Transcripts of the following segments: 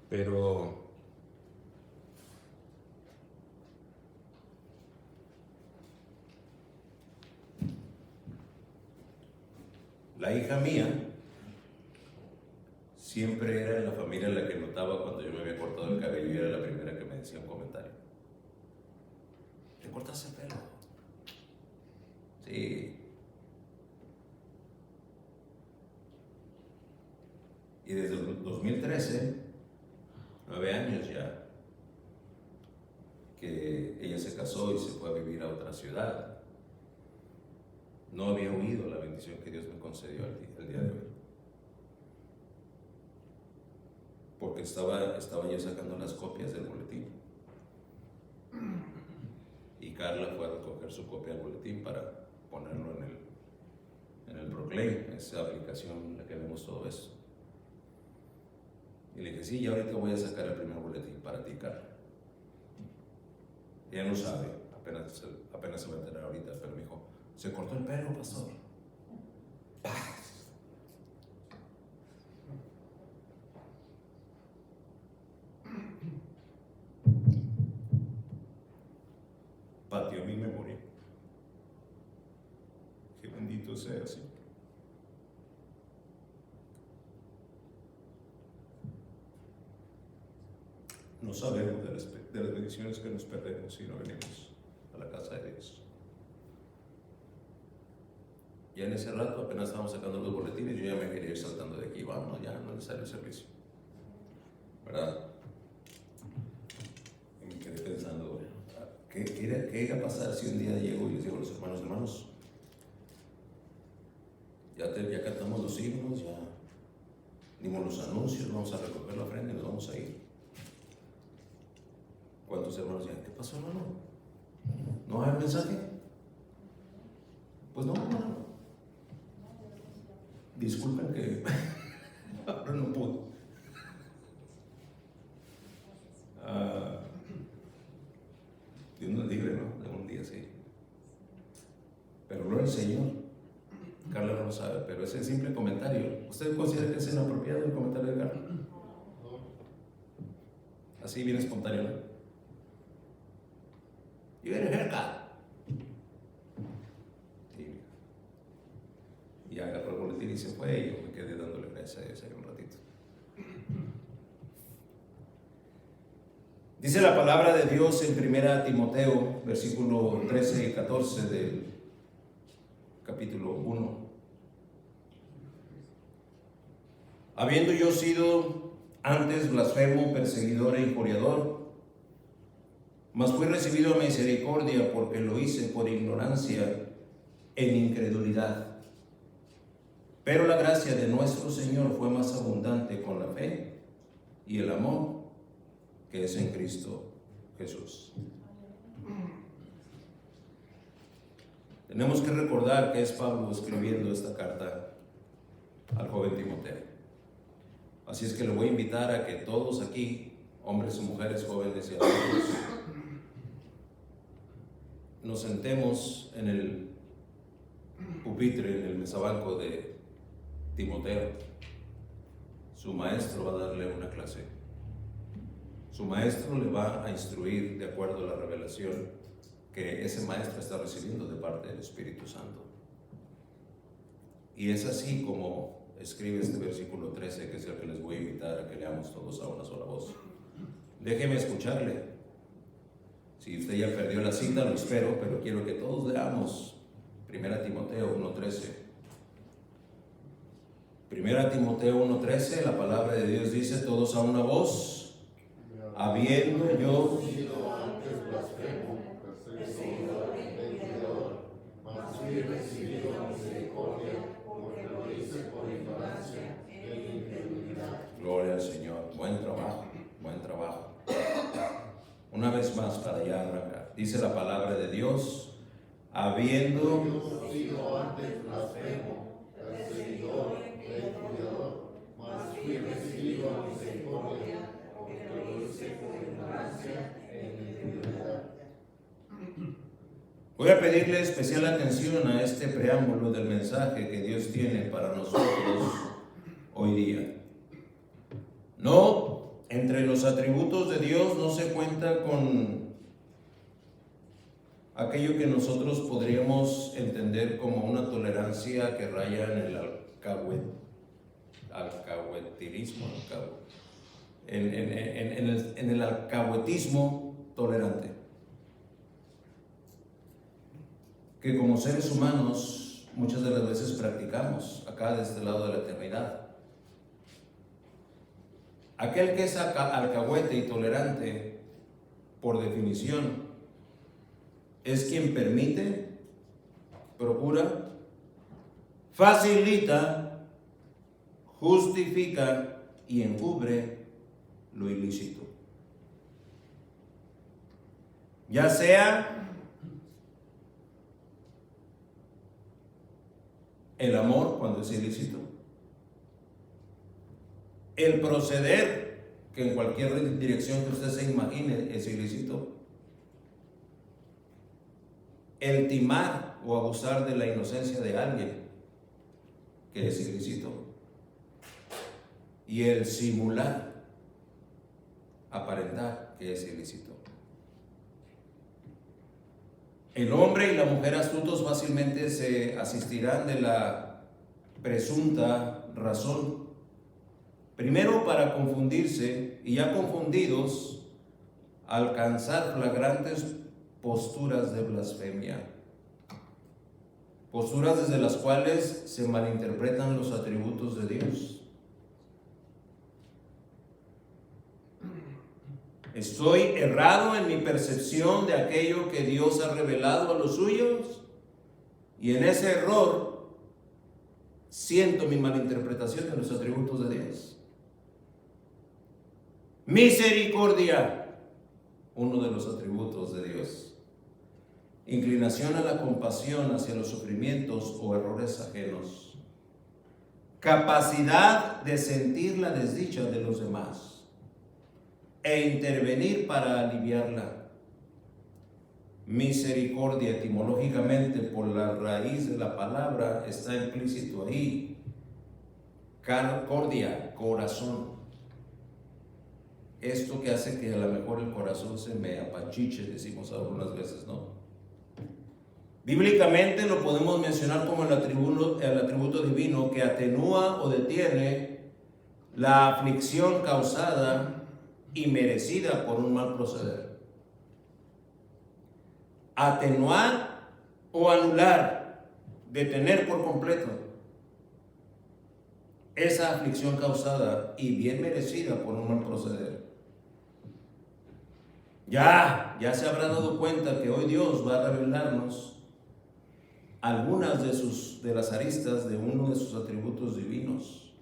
Pero la hija mía siempre era en la familia la que notaba cuando yo me había cortado el cabello y era la primera que me decía un comentario. ¿Te cortaste el pelo? Sí. Y desde el 2013, 9 años ya, que ella se casó y se fue a vivir a otra ciudad, no había oído la bendición que Dios me concedió el día de hoy. Porque estaba yo sacando las copias del boletín. Y Carla fue a recoger su copia del boletín para ponerlo en el Proclaim, esa aplicación en la que vemos todo eso. Y le dije, sí, ya ahorita voy a sacar el primer boletín para ti, Carla. Ella no sabe, apenas se va a enterar ahorita, pero me dijo, ¿se cortó el pelo, pastor? Pateó mi memoria. Qué bendito sea, Señor. No sabemos de las bendiciones que nos perdemos si no venimos a la casa de Dios. Ya en ese rato apenas estábamos sacando los boletines, yo ya me quería ir saltando de aquí, vamos, ya no es necesario el servicio, ¿verdad? Y me quedé pensando, ¿qué iba a pasar si un día llego y les digo a los hermanos, ya cantamos los himnos, ya dimos los anuncios, vamos a recoger la ofrenda y nos vamos a ir? ¿Cuántos hermanos dirán, qué pasó, hermano? ¿No hay mensaje? Pues no, hermano. Disculpen que ahora no puedo. Dios nos libre, ¿no? De un día así. Pero gloria al Señor. Carla no lo sabe, pero ese simple comentario, ¿usted considera que es inapropiado el comentario de Carla? Así bien espontáneo, ¿no? You get a haircut. Y agarró el boletín y se fue, y yo me quedé dándole gracias a Dios ahí un ratito. Dice la palabra de Dios en 1 Timoteo, versículo 13 y 14 del capítulo 1. Habiendo yo sido antes blasfemo, perseguidor e injuriador, mas fui recibido a misericordia porque lo hice por ignorancia en incredulidad. Pero la gracia de nuestro Señor fue más abundante con la fe y el amor que es en Cristo Jesús. Tenemos que recordar que es Pablo escribiendo esta carta al joven Timoteo. Así es que le voy a invitar a que todos aquí, hombres y mujeres, jóvenes y adultos, nos sentemos en el pupitre, en el mesabanco de Timoteo. Su maestro va a darle una clase. Su maestro le va a instruir de acuerdo a la revelación que ese maestro está recibiendo de parte del Espíritu Santo. Y es así como escribe este versículo 13, que es el que les voy a invitar a que leamos todos a una sola voz. Déjeme escucharle. Si usted ya perdió la cita, lo espero, pero quiero que todos leamos 1 Timoteo 1:13. 1 Timoteo 1:13, la palabra de Dios dice, todos a una voz, habiendo yo sido antes blasfemo, perseguidor e injuriador, mas fui recibido a misericordia, porque lo hice por ignorancia e incredulidad. Gloria al Señor, buen trabajo, buen trabajo. Una vez más para ya arrancar, dice la palabra de Dios, habiendo yo sido antes blasfemo, perseguidor e injuriador, mas fui recibido a misericordia, porque lo hice por ignorancia e incredulidad. Voy a pedirle especial atención a este preámbulo del mensaje que Dios tiene para nosotros hoy día. No Entre los atributos de Dios no se cuenta con aquello que nosotros podríamos entender como una tolerancia que raya en el alcahuetismo, en el alcahuetismo tolerante, que como seres humanos muchas de las veces practicamos acá de este lado de la eternidad. Aquel que es alcahuete y tolerante, por definición, es quien permite, procura, facilita, justifica y encubre lo ilícito. Ya sea el amor cuando es ilícito, el proceder que en cualquier dirección que usted se imagine es ilícito, el timar o abusar de la inocencia de alguien, que es ilícito, y el simular, aparentar, que es ilícito. El hombre y la mujer astutos fácilmente se asistirán de la presunta razón, primero para confundirse y ya confundidos alcanzar flagrantes posturas de blasfemia, posturas desde las cuales se malinterpretan los atributos de Dios. ¿Estoy errado en mi percepción de aquello que Dios ha revelado a los suyos? Y en ese error siento mi malinterpretación de los atributos de Dios. Misericordia, uno de los atributos de Dios. Inclinación a la compasión hacia los sufrimientos o errores ajenos. Capacidad de sentir la desdicha de los demás e intervenir para aliviarla. Misericordia, etimológicamente, por la raíz de la palabra, está implícito ahí. Cordia, corazón. Esto que hace que a lo mejor el corazón se me apachiche, decimos algunas veces, ¿no? Bíblicamente lo podemos mencionar como el atributo divino que atenúa o detiene la aflicción causada y merecida por un mal proceder. Atenuar o anular, detener por completo esa aflicción causada y bien merecida por un mal proceder. Ya se habrá dado cuenta que hoy Dios va a revelarnos algunas de las aristas de uno de sus atributos divinos,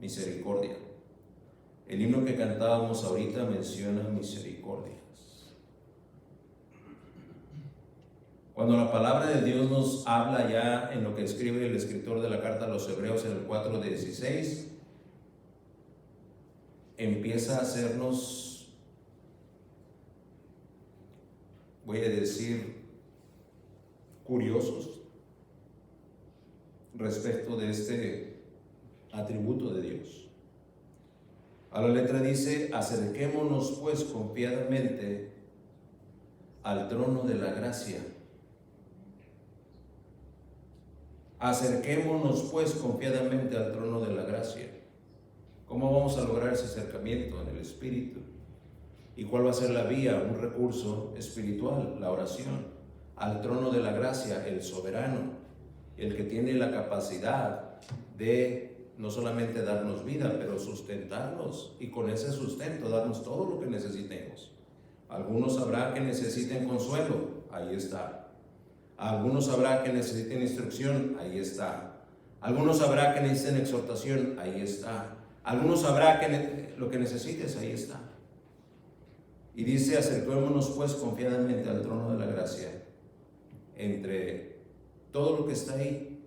misericordia. El himno que cantábamos ahorita menciona misericordias. Cuando la palabra de Dios nos habla ya en lo que escribe el escritor de la carta a los Hebreos en el 4:16, empieza a hacernos, voy a decir, curiosos respecto de este atributo de Dios. A la letra dice: acerquémonos pues confiadamente al trono de la gracia. Acerquémonos pues confiadamente al trono de la gracia. ¿Cómo vamos a lograr ese acercamiento? En el Espíritu. ¿Y cuál va a ser la vía? Un recurso espiritual, la oración. Al trono de la gracia, el soberano, el que tiene la capacidad de no solamente darnos vida, pero sustentarnos, y con ese sustento darnos todo lo que necesitemos. Algunos habrá que necesiten consuelo, ahí está. Algunos habrá que necesiten instrucción, ahí está. Algunos habrá que necesiten exhortación, ahí está. Algunos habrá que lo que necesites, ahí está. Y dice: acerquémonos pues confiadamente al trono de la gracia. Entre todo lo que está ahí,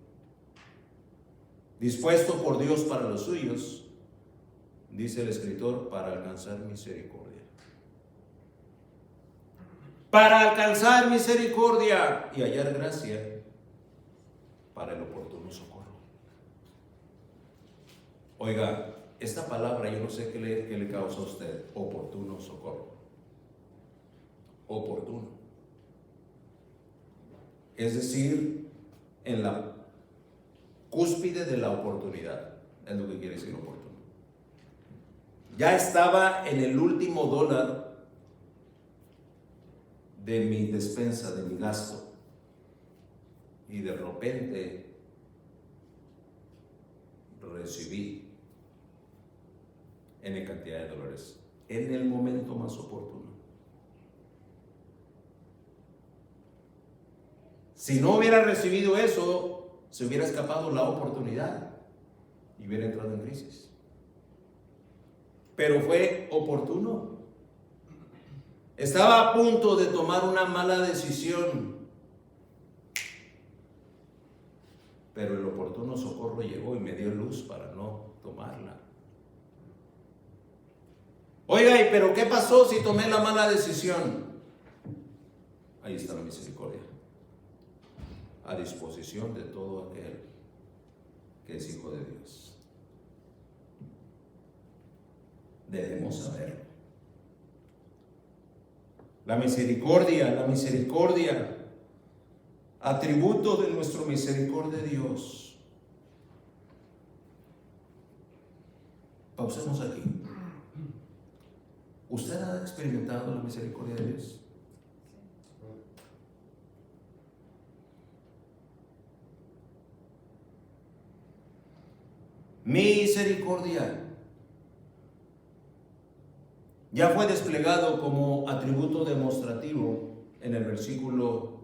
dispuesto por Dios para los suyos, dice el escritor, para alcanzar misericordia. Para alcanzar misericordia y hallar gracia para el oportuno socorro. Oiga, esta palabra yo no sé qué le causa a usted, oportuno socorro. Oportuno. Es decir, en la cúspide de la oportunidad, es lo que quiere decir oportuno. Ya estaba en el último dólar de mi despensa, de mi gasto, y de repente recibí N cantidad de dólares en el momento más oportuno. Si no hubiera recibido eso, se hubiera escapado la oportunidad y hubiera entrado en crisis. Pero fue oportuno. Estaba a punto de tomar una mala decisión, pero el oportuno socorro llegó y me dio luz para no tomarla. Oiga, pero ¿qué pasó si tomé la mala decisión? Ahí está la misericordia, a disposición de todo aquel que es hijo de Dios. Debemos saberlo. La misericordia, atributo de nuestro misericordia de Dios. Pausemos aquí. ¿Usted ha experimentado la misericordia de Dios? Misericordia ya fue desplegado como atributo demostrativo en el versículo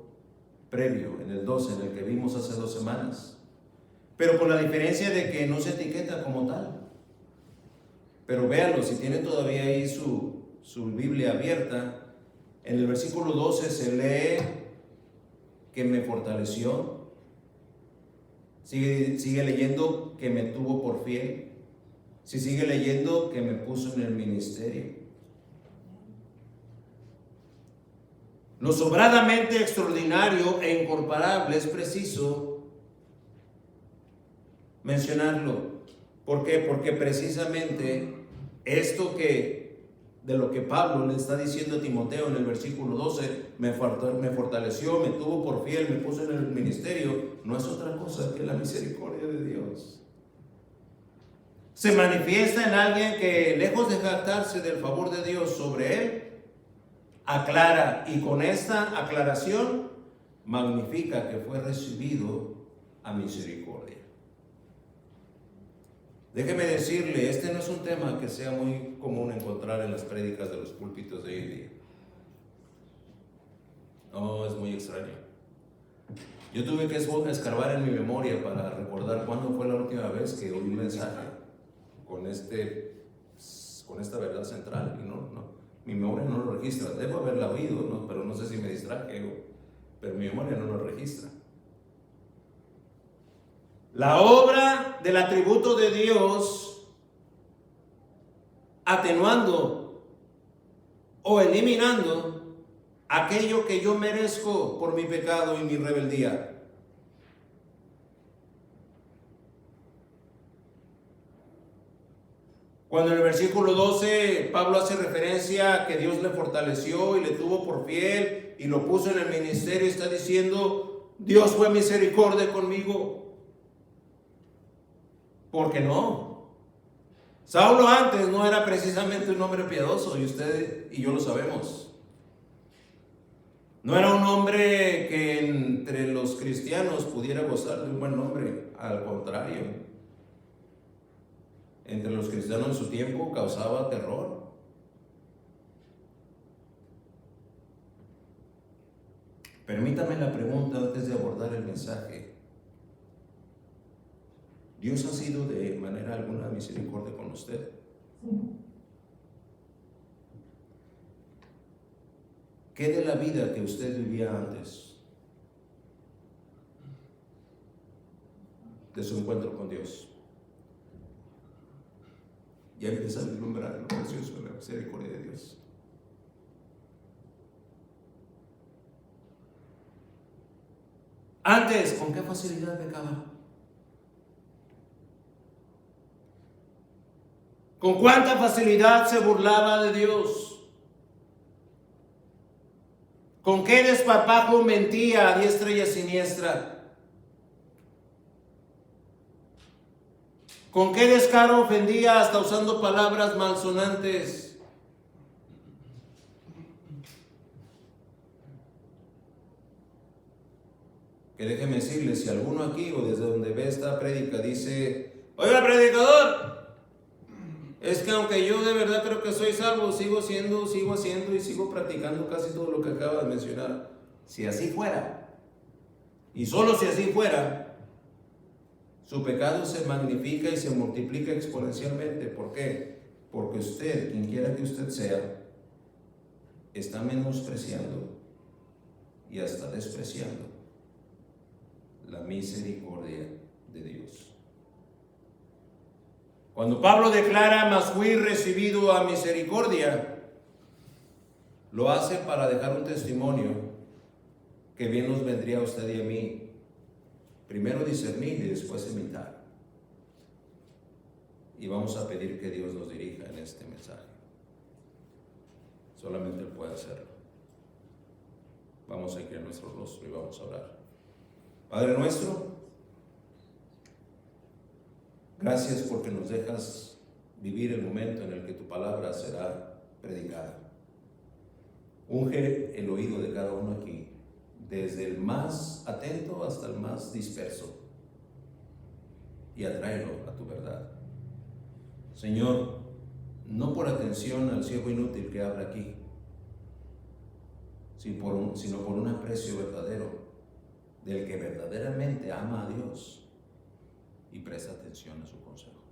previo, en el 12, en el que vimos hace 2 semanas, pero con la diferencia de que no se etiqueta como tal. Pero véanlo, si tiene todavía ahí su Biblia abierta, en el versículo 12 se lee que me fortaleció. Sigue leyendo que me tuvo por fiel. Si sigue leyendo que me puso en el ministerio. Lo sobradamente extraordinario e incomparable es preciso mencionarlo. ¿Por qué? Porque precisamente esto de lo que Pablo le está diciendo a Timoteo en el versículo 12, me fortaleció, me tuvo por fiel, me puso en el ministerio, no es otra cosa que la misericordia de Dios. Se manifiesta en alguien que, lejos de jactarse del favor de Dios sobre él, aclara, y con esta aclaración magnifica que fue recibido a misericordia. Déjeme decirle, este no es un tema que sea muy común encontrar en las prédicas de los púlpitos de hoy en día. No, es muy extraño. Yo tuve que escarbar en mi memoria para recordar cuándo fue la última vez que oí un mensaje con esta verdad central, y mi memoria no lo registra. Debo haberla oído, pero no sé si me distraje, pero mi memoria no lo registra. La obra del atributo de Dios, atenuando o eliminando aquello que yo merezco por mi pecado y mi rebeldía. Cuando en el versículo 12 Pablo hace referencia a que Dios le fortaleció y le tuvo por fiel y lo puso en el ministerio, está diciendo, Dios fue misericordia conmigo. ¿Por qué no? Saulo antes no era precisamente un hombre piadoso, y usted y yo lo sabemos. No era un hombre que entre los cristianos pudiera gozar de un buen nombre, al contrario. Entre los cristianos en su tiempo causaba terror. Permítame la pregunta antes de abordar el mensaje. ¿Dios ha sido de manera alguna misericordia con usted? ¿Qué de la vida que usted vivía antes de su encuentro con Dios? Ya empieza a vislumbrar lo precioso de la misericordia de Dios. Antes, ¿con qué facilidad pecaba? con cuánta facilidad se burlaba de Dios, con qué desparpajo mentía a diestra y a siniestra, con qué descaro ofendía hasta usando palabras malsonantes. Que déjeme decirle, si alguno aquí o desde donde ve esta prédica dice: oiga, predicador, es que aunque yo de verdad creo que soy salvo, sigo haciendo y sigo practicando casi todo lo que acaba de mencionar. Si así fuera, y solo si así fuera, su pecado se magnifica y se multiplica exponencialmente. ¿Por qué? Porque usted, quien quiera que usted sea, está menospreciando y hasta despreciando la misericordia de Dios. Cuando Pablo declara: mas fui recibido a misericordia, lo hace para dejar un testimonio que bien nos vendría a usted y a mí. Primero discernir y después imitar. Y vamos a pedir que Dios nos dirija en este mensaje. Solamente Él puede hacerlo. Vamos a inclinar nuestro rostro y vamos a orar. Padre nuestro, gracias porque nos dejas vivir el momento en el que tu palabra será predicada. Unge el oído de cada uno aquí, desde el más atento hasta el más disperso, y atráelo a tu verdad. Señor, no por atención al siervo inútil que habla aquí, sino por un aprecio verdadero del que verdaderamente ama a Dios y presta atención a su consejo.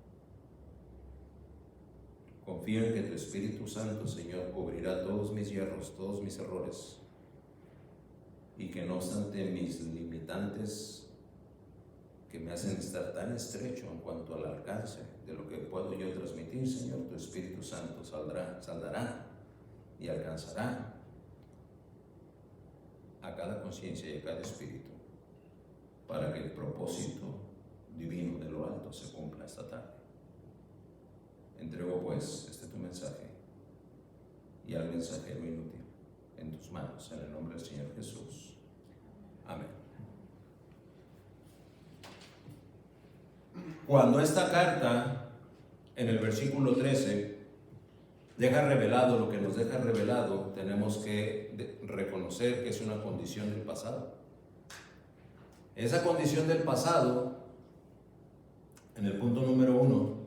Confío en que tu Espíritu Santo, Señor, cubrirá todos mis hierros, todos mis errores, y que no obstante mis limitantes que me hacen estar tan estrecho en cuanto al alcance de lo que puedo yo transmitir, Señor, tu Espíritu Santo saldrá y alcanzará a cada conciencia y a cada espíritu, para que el propósito divino de lo alto se cumpla esta tarde. Entrego pues tu mensaje y al mensajero inútil en tus manos, en el nombre del Señor Jesús. Amén. Cuando esta carta, en el versículo 13, deja revelado lo que nos deja revelado, tenemos que reconocer que es una condición del pasado. Esa condición del pasado, en el punto número 1,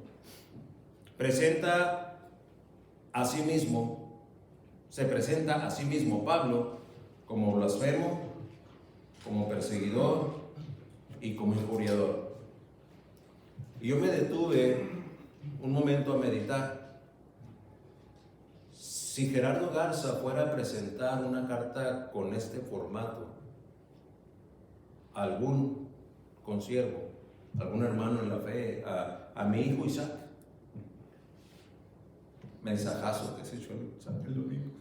se presenta a sí mismo Pablo como blasfemo, como perseguidor y como injuriador. Y yo me detuve un momento a meditar. Si Gerardo Garza fuera a presentar una carta con este formato a algún consiervo, algún hermano en la fe, a mi hijo Isaac, mensajazo que se echó Isaac el domingo,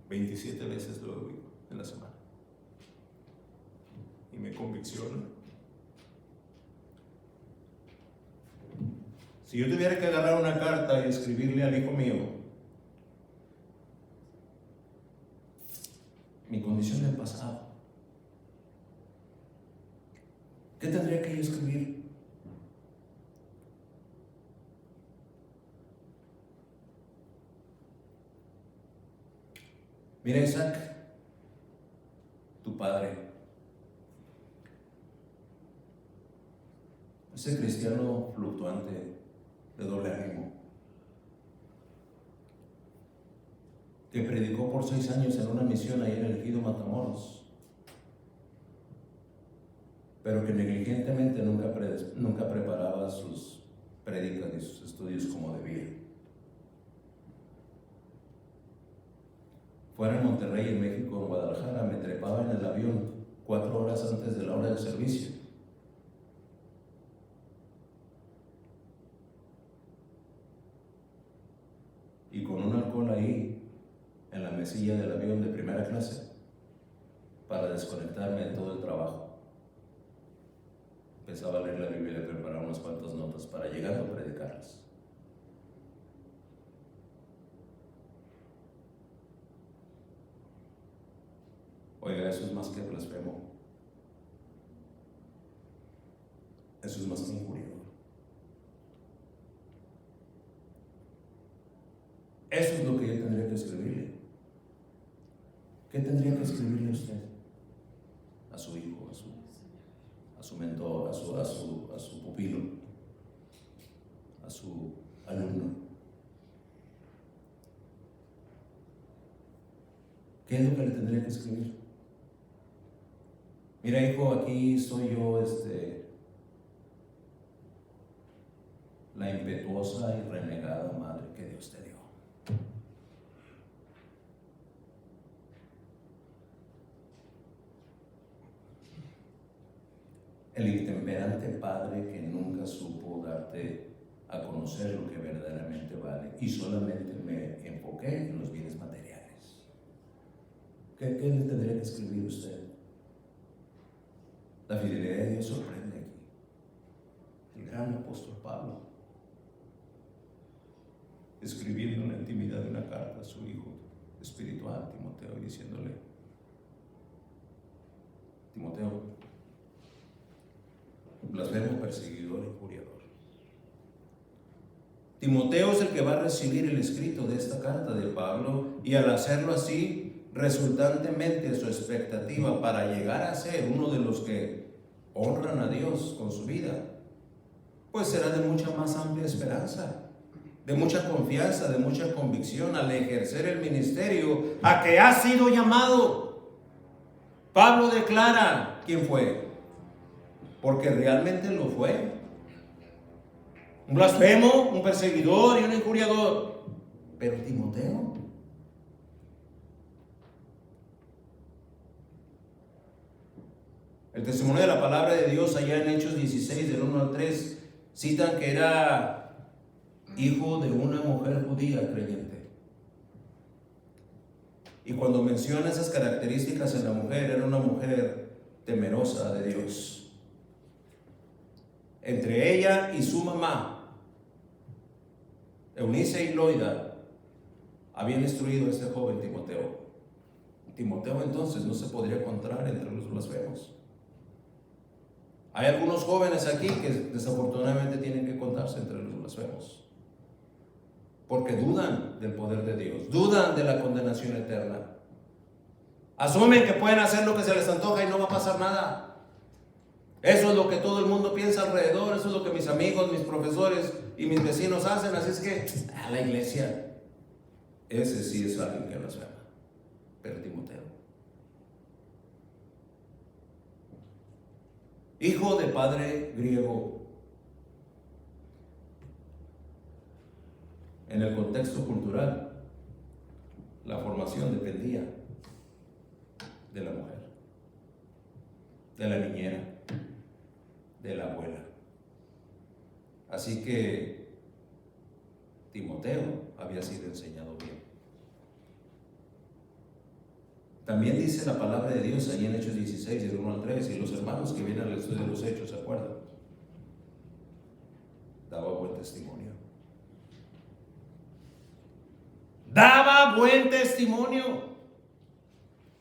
27 veces lo oigo en la semana y me convicciona. Si yo tuviera que agarrar una carta y escribirle al hijo mío mi condición del pasado, ¿qué tendría que yo escribir? Mira, Isaac, tu padre, ese cristiano fluctuante de doble ánimo, que predicó por 6 años en una misión ahí en el ejido Matamoros, pero que negligentemente nunca preparaba sus prédicas ni sus estudios como debía. Fuera en Monterrey, en México, en Guadalajara, me trepaba en el avión 4 horas antes de la hora del servicio. Y con un alcohol ahí, en la mesilla del avión de primera clase, para desconectarme de todo el trabajo. empezaba a leer la Biblia y le preparaba unas cuantas notas para llegando a predicarlas. Oiga, eso es más que blasfemo. Eso es más que injuriador. Eso es lo que yo tendría que escribirle. ¿Qué tendría que escribirle a usted? A su hijo, a su mentor, a su pupilo, a su alumno. ¿Qué es lo que le tendría que escribir? Mira, hijo, aquí soy yo, la impetuosa y renegada madre que Dios te dio. El intemperante padre que nunca supo darte a conocer lo que verdaderamente vale y solamente me enfoqué en los bienes materiales. ¿Qué le tendría que escribir usted? La fidelidad de Dios sorprende aquí. El gran apóstol Pablo, escribiendo en la intimidad de una carta a su hijo espiritual, Timoteo, y diciéndole: Timoteo, blasfemo, perseguidor, injuriador. Timoteo es el que va a recibir el escrito de esta carta de Pablo, y al hacerlo así, resultantemente su expectativa para llegar a ser uno de los que honran a Dios con su vida, pues será de mucha más amplia esperanza, de mucha confianza, de mucha convicción al ejercer el ministerio a que ha sido llamado. Pablo declara quién fue, porque realmente lo fue: un blasfemo, un perseguidor y un injuriador. Pero Timoteo, el testimonio de la palabra de Dios allá en Hechos 16 del 1 al 3 citan que era hijo de una mujer judía creyente. Y cuando menciona esas características en la mujer, era una mujer temerosa de Dios. Entre ella y su mamá, Eunice y Loida, habían instruido a este joven Timoteo. Timoteo entonces no se podría encontrar entre los blasfemos. Hay algunos jóvenes aquí que desafortunadamente tienen que contarse entre los blasfemos, porque dudan del poder de Dios, dudan de la condenación eterna, asumen que pueden hacer lo que se les antoja y no va a pasar nada. Eso es lo que todo el mundo piensa alrededor, eso es lo que mis amigos, mis profesores y mis vecinos hacen, así es que a la iglesia, ese sí es alguien que blasfema. Pero Timoteo, hijo de padre griego, en el contexto cultural, la formación dependía de la mujer, de la niñera, de la abuela. Así que Timoteo había sido enseñado bien. También dice la palabra de Dios ahí en Hechos 16, del 1 al 3, y los hermanos que vienen al estudio de los Hechos, ¿se acuerdan? Daba buen testimonio. Daba buen testimonio.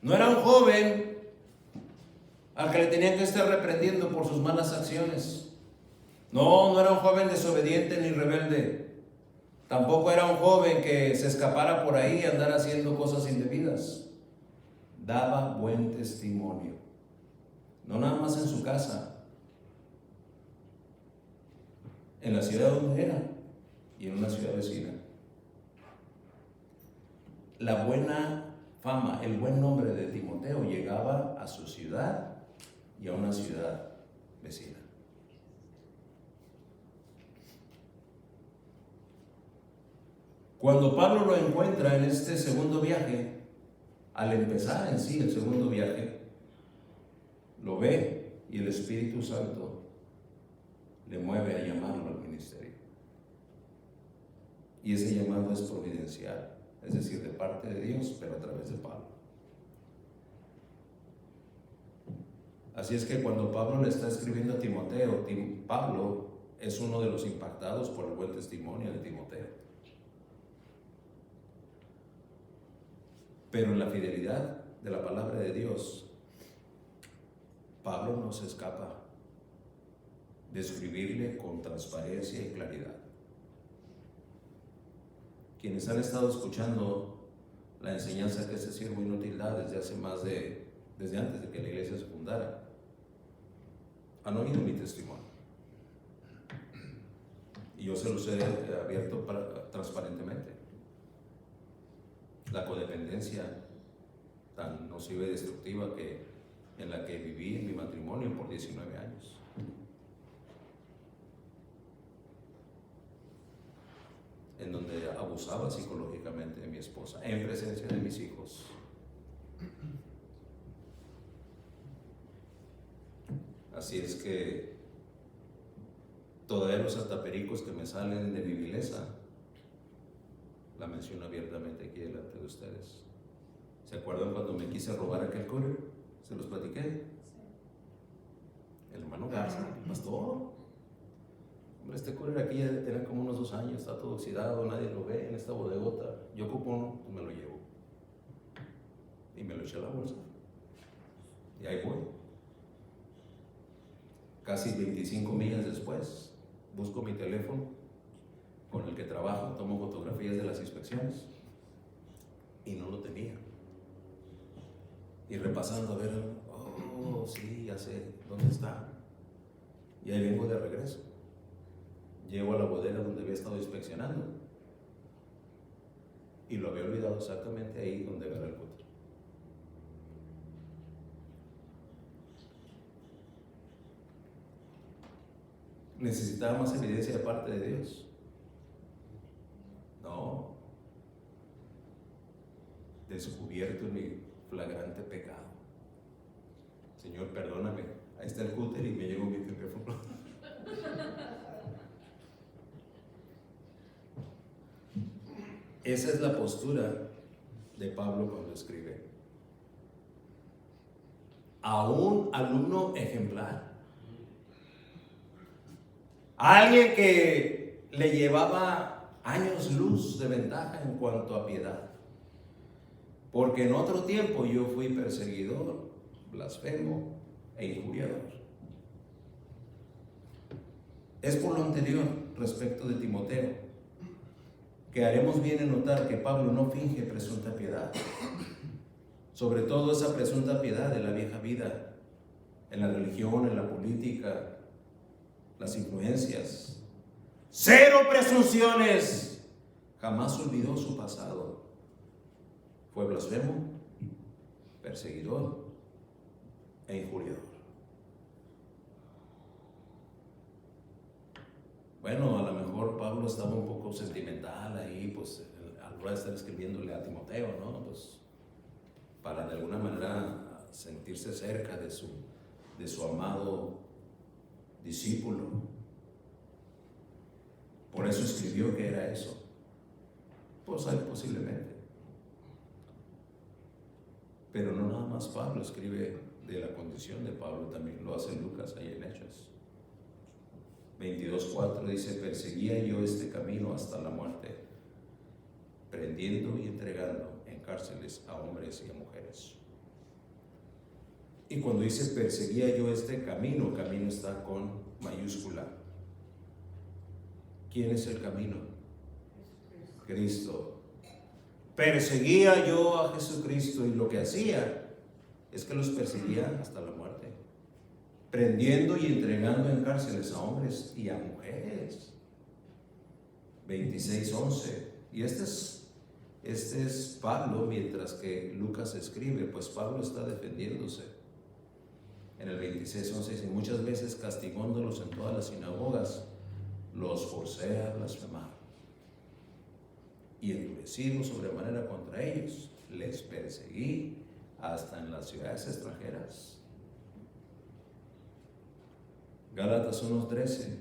No era un joven al que le tenían que estar reprendiendo por sus malas acciones. No era un joven desobediente ni rebelde. Tampoco era un joven que se escapara por ahí y andara haciendo cosas indebidas. Daba buen testimonio. No nada más en su casa, en la ciudad donde era y en una ciudad vecina. La buena fama, el buen nombre de Timoteo llegaba a su ciudad y a una ciudad vecina. Cuando Pablo lo encuentra en este segundo viaje, al empezar en sí el segundo viaje, lo ve y el Espíritu Santo le mueve a llamarlo al ministerio. Y ese llamado es providencial, es decir, de parte de Dios, pero a través de Pablo. Así es que cuando Pablo le está escribiendo a Timoteo, Pablo es uno de los impactados por el buen testimonio de Timoteo. Pero en la fidelidad de la palabra de Dios, Pablo no se escapa de escribirle con transparencia y claridad. Quienes han estado escuchando la enseñanza que este siervo inútil da desde antes de que la iglesia se fundara, han oído mi testimonio. Y yo se los he abierto transparentemente. La codependencia tan nociva y destructiva en la que viví en mi matrimonio por 19 años. En donde abusaba psicológicamente de mi esposa, en presencia de mis hijos. Así es que todavía los atapericos que me salen de mi vileza, la menciono abiertamente aquí delante de ustedes. ¿Se acuerdan cuando me quise robar aquel cooler? ¿Se los platiqué? El hermano Garza, el pastor. Hombre, este cooler aquí ya debe tener como unos 2 años, está todo oxidado, nadie lo ve en esta bodegota. Yo ocupo uno, pues me lo llevo. Y me lo eché a la bolsa. Y ahí voy. Casi 25 millas después, busco mi teléfono con el que trabajo, tomo fotografías de las inspecciones y no lo tenía. Y repasando a ver, oh sí, ya sé dónde está. Y ahí vengo de regreso. Llego a la bodega donde había estado inspeccionando y lo había olvidado exactamente ahí donde agarré el cúter. ¿Necesitaba más evidencia de parte de Dios? No. Descubierto en mi flagrante pecado. Señor, perdóname. Ahí está el cúter y me llegó mi teléfono. Esa es la postura de Pablo cuando escribe. A un alumno ejemplar. Alguien que le llevaba años luz de ventaja en cuanto a piedad. Porque en otro tiempo yo fui perseguidor, blasfemo e injuriador. Es por lo anterior respecto de Timoteo que haremos bien en notar que Pablo no finge presunta piedad. Sobre todo esa presunta piedad de la vieja vida, en la religión, en la política, las influencias. Cero presunciones. Jamás olvidó su pasado. Fue blasfemo, perseguidor e injuriador. Bueno, a lo mejor Pablo estaba un poco sentimental ahí, pues a la hora de estar escribiéndole a Timoteo, ¿no? Pues para de alguna manera sentirse cerca de su amado discípulo. Por eso escribió que era eso. Pues hay posiblemente. Pero no nada más Pablo escribe de la condición de Pablo, también lo hace Lucas ahí en Hechos 22:4, dice: perseguía yo este camino hasta la muerte, prendiendo y entregando en cárceles a hombres y a mujeres. Y cuando dice perseguía yo este camino, camino está con mayúscula. ¿Quién es el camino? Cristo. Perseguía yo a Jesucristo y lo que hacía es que los perseguía hasta la muerte, prendiendo y entregando en cárceles a hombres y a mujeres. 26:11. Y este es Pablo, mientras que Lucas escribe, pues Pablo está defendiéndose. En el 26:11 dice: muchas veces castigándolos en todas las sinagogas, los forcé a blasfemar. Y endurecido sobremanera contra ellos, les perseguí hasta en las ciudades extranjeras. Gálatas 1:13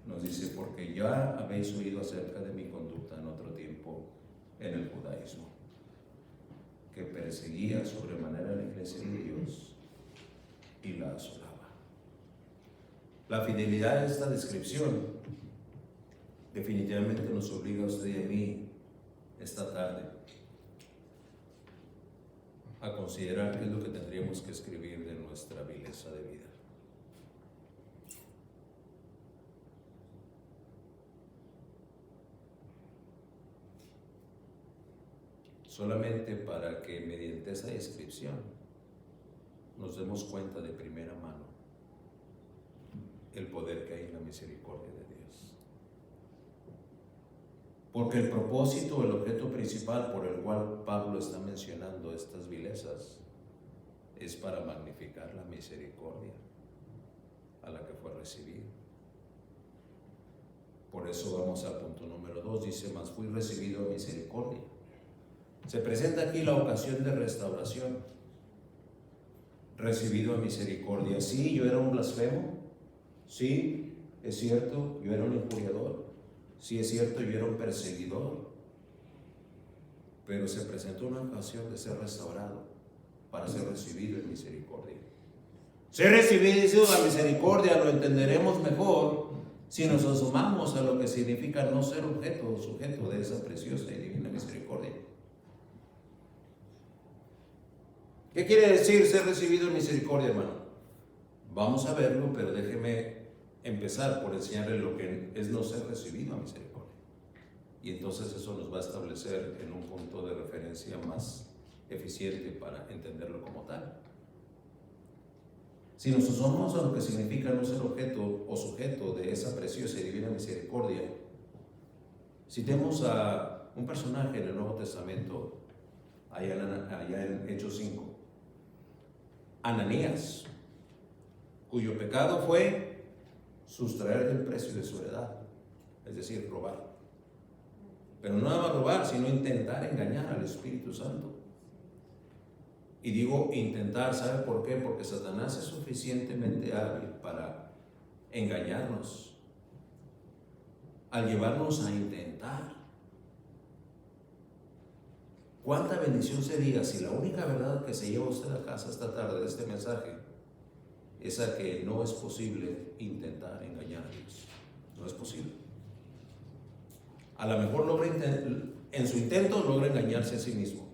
nos dice: porque ya habéis oído acerca de mi conducta en otro tiempo en el judaísmo, que perseguía sobremanera a la iglesia de Dios y la asolaba. La fidelidad de esta descripción definitivamente nos obliga a usted y a mí esta tarde a considerar qué es lo que tendríamos que escribir de nuestra vileza de vida. Solamente para que mediante esa descripción nos demos cuenta de primera mano el poder que hay en la misericordia de Dios. Porque el propósito, el objeto principal por el cual Pablo está mencionando estas vilezas es para magnificar la misericordia a la que fue recibido. Por eso vamos al punto número 2, dice, mas fui recibido a misericordia. Se presenta aquí la ocasión de restauración. Recibido a misericordia. Sí, yo era un blasfemo. Sí, es cierto, yo era un injuriador. Sí, es cierto, yo era un perseguidor. Pero se presentó una ocasión de ser restaurado para ser recibido en misericordia. Ser recibido a misericordia lo entenderemos mejor si nos asomamos a lo que significa no ser objeto o sujeto de esa preciosa y divina misericordia. ¿Qué quiere decir ser recibido en misericordia, hermano? Vamos a verlo, pero déjeme empezar por enseñarle lo que es no ser recibido a misericordia. Y entonces eso nos va a establecer en un punto de referencia más eficiente para entenderlo como tal. Si nos asomamos a lo que significa no ser objeto o sujeto de esa preciosa y divina misericordia, citemos a un personaje en el Nuevo Testamento, allá en Hechos 5. Ananías, cuyo pecado fue sustraer del precio de su heredad, es decir, robar. Pero no nada más robar, sino intentar engañar al Espíritu Santo. Y digo intentar, ¿sabe por qué? Porque Satanás es suficientemente hábil para engañarnos, al llevarnos a intentar. ¿Cuánta bendición sería si la única verdad que se lleva usted a casa esta tarde de este mensaje es a que no es posible intentar engañar a Dios? No es posible. A lo mejor en su intento logra engañarse a sí mismo.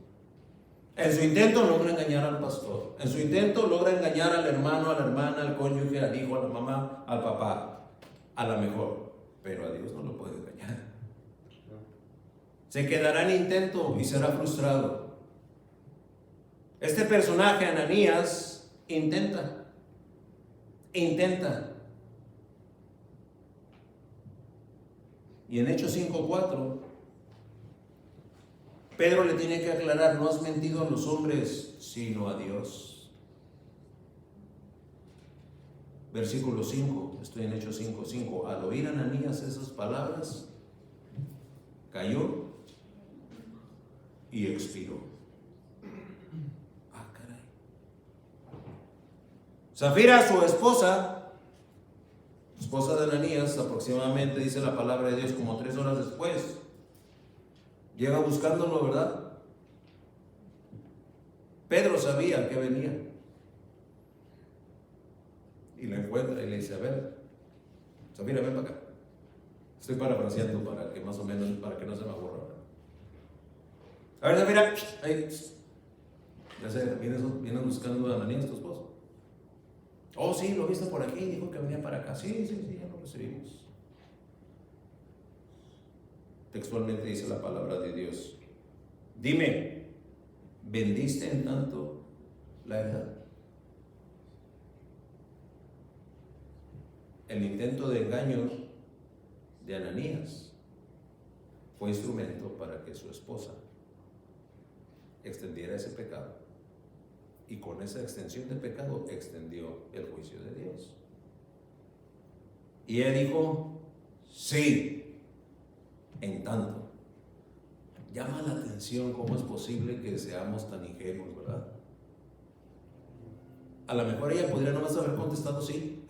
En su intento logra engañar al pastor. En su intento logra engañar al hermano, a la hermana, al cónyuge, al hijo, a la mamá, al papá. A lo mejor. Pero a Dios no lo puede engañar. Se quedará en intento y será frustrado. Este personaje, Ananías, intenta. Y en Hechos 5:4, Pedro le tiene que aclarar, no has mentido a los hombres, sino a Dios. Versículo 5, estoy en Hechos 5:5. Al oír Ananías esas palabras, cayó y expiró. Ah, caray. Zafira, su esposa de Ananías, aproximadamente, dice la palabra de Dios, como 3 horas después, llega buscándolo, ¿verdad? Pedro sabía que venía. Y lo encuentra y le dice, a ver, Zafira, ven para acá. Estoy parafraseando para que más o menos, para que no se me aburra. A ver, Zafira, ahí. Ya sé, vienes buscando a Ananías, tu esposo. Oh, sí, lo viste por aquí, dijo que venía para acá. Sí, ya lo recibimos. Textualmente dice la palabra de Dios. Dime, ¿vendiste en tanto la heredad? El intento de engaño de Ananías fue instrumento para que su esposa extendiera ese pecado. Y con esa extensión de pecado extendió el juicio de Dios. Y ella dijo, sí, en tanto. Llama la atención cómo es posible que seamos tan ingenuos, ¿verdad? A lo mejor ella podría nomás haber contestado sí.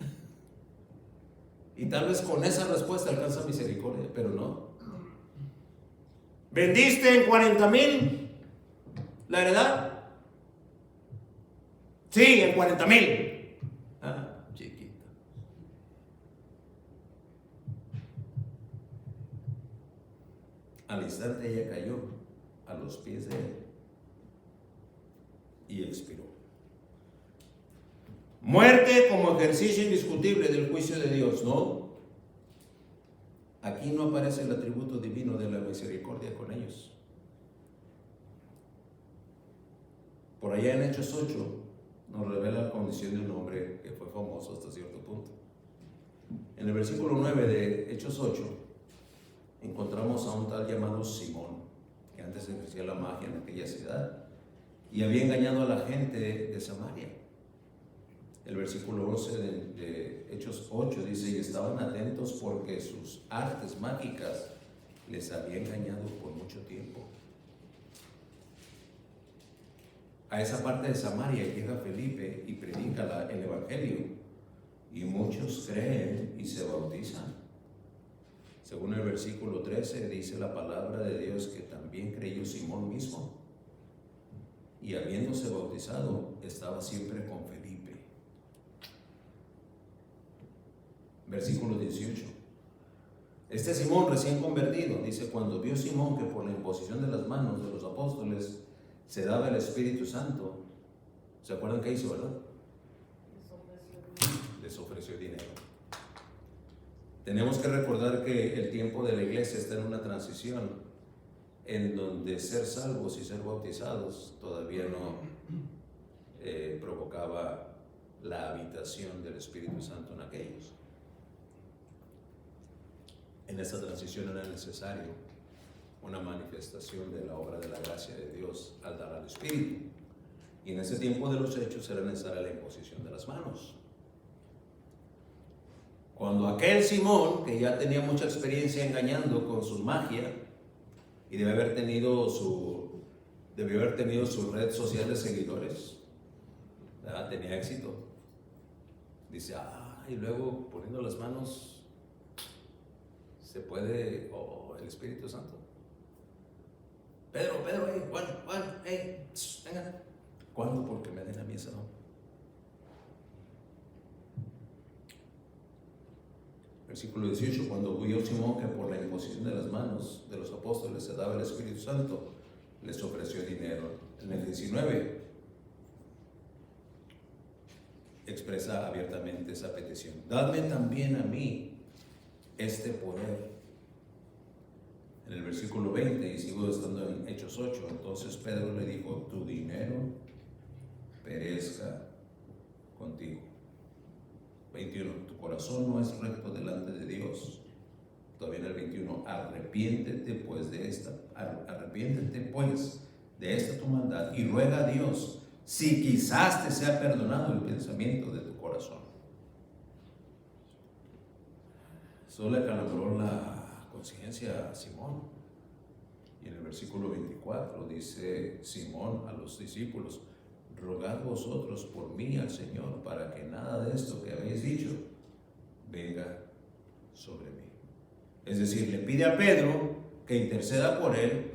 Y tal vez con esa respuesta alcanza misericordia, pero no. ¿Vendiste en 40,000 la heredad? Sí, en 40,000. Al instante ella cayó a los pies de él y expiró. Muerte como ejercicio indiscutible del juicio de Dios, ¿no? Aquí no aparece el atributo divino de la misericordia con ellos. Por allá en Hechos 8 nos revela la condición de un hombre que fue famoso hasta cierto punto. En el versículo 9 de Hechos 8 encontramos a un tal llamado Simón, que antes ejercía la magia en aquella ciudad y había engañado a la gente de Samaria. El versículo 11 de Hechos 8 dice: y estaban atentos porque sus artes mágicas les había engañado por mucho tiempo. A esa parte de Samaria llega Felipe y predica el evangelio, y muchos creen y se bautizan. Según el versículo 13 dice la palabra de Dios que también creyó Simón mismo, y habiéndose bautizado estaba siempre con Felipe. Versículo 18. Este Simón recién convertido, dice, cuando vio Simón que por la imposición de las manos de los apóstoles se daba el Espíritu Santo, ¿se acuerdan qué hizo, verdad? Les ofreció dinero. Tenemos que recordar que el tiempo de la iglesia está en una transición en donde ser salvos y ser bautizados todavía no provocaba la habitación del Espíritu Santo en aquellos. En esta transición era necesario una manifestación de la obra de la gracia de Dios al dar al Espíritu. Y en ese tiempo de los hechos era necesaria la imposición de las manos. Cuando aquel Simón, que ya tenía mucha experiencia engañando con su magia y debió haber tenido su red social de seguidores, ¿verdad? Tenía éxito. Dice, y luego poniendo las manos se puede, el Espíritu Santo. Pedro, Juan, venga. ¿Cuándo? Porque me den a mí esa no. Versículo 18, cuando vio Simón que por la imposición de las manos de los apóstoles se daba el Espíritu Santo, les ofreció dinero. En el 19 expresa abiertamente esa petición: dadme también a mí este poder. En el versículo 20, y sigo estando en Hechos 8, entonces Pedro le dijo: tu dinero perezca contigo. 21, tu corazón no es recto delante de Dios. Todavía en el 21, arrepiéntete pues de esta tu maldad y ruega a Dios si quizás te sea perdonado el pensamiento de tu corazón. Eso le calambró la conciencia a Simón. Y en el versículo 24 dice Simón a los discípulos: rogad vosotros por mí al Señor para que nada de esto que habéis dicho venga sobre mí. Es decir, le pide a Pedro que interceda por él,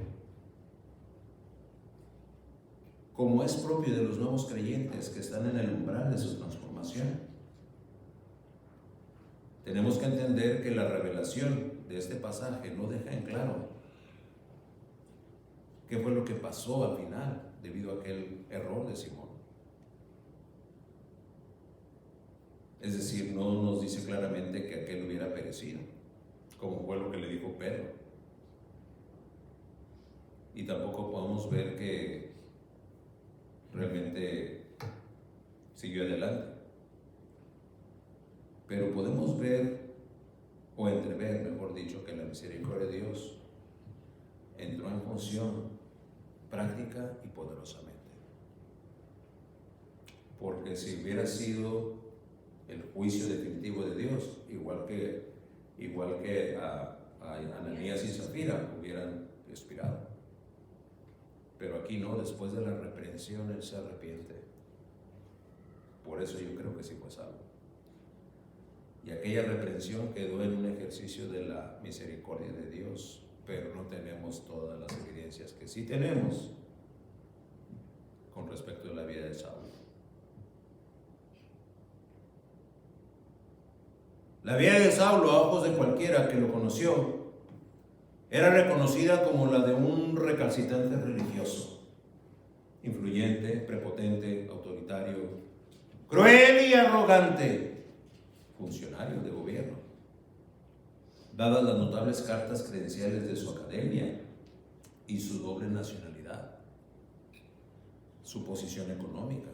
como es propio de los nuevos creyentes que están en el umbral de su transformación. Tenemos que entender que la revelación de este pasaje no deja en claro qué fue lo que pasó al final debido a aquel error de Simón. Es decir, no nos dice claramente que aquel hubiera perecido, como fue lo que le dijo Pedro. Y tampoco podemos ver que realmente siguió adelante. Pero podemos ver, o entrever, mejor dicho, que la misericordia de Dios entró en función práctica y poderosamente. Porque si hubiera sido el juicio definitivo de Dios, igual que a Ananías y Zafira, hubieran expirado. Pero aquí no, después de la reprensión él se arrepiente. Por eso yo creo que sí fue salvo. Y aquella reprensión quedó en un ejercicio de la misericordia de Dios, pero no tenemos todas las evidencias que sí tenemos con respecto a la vida de Saulo. La vida de Saulo, a ojos de cualquiera que lo conoció, era reconocida como la de un recalcitrante religioso, influyente, prepotente, autoritario, cruel y arrogante, funcionario de gobierno, dadas las notables cartas credenciales de su academia y su doble nacionalidad, su posición económica.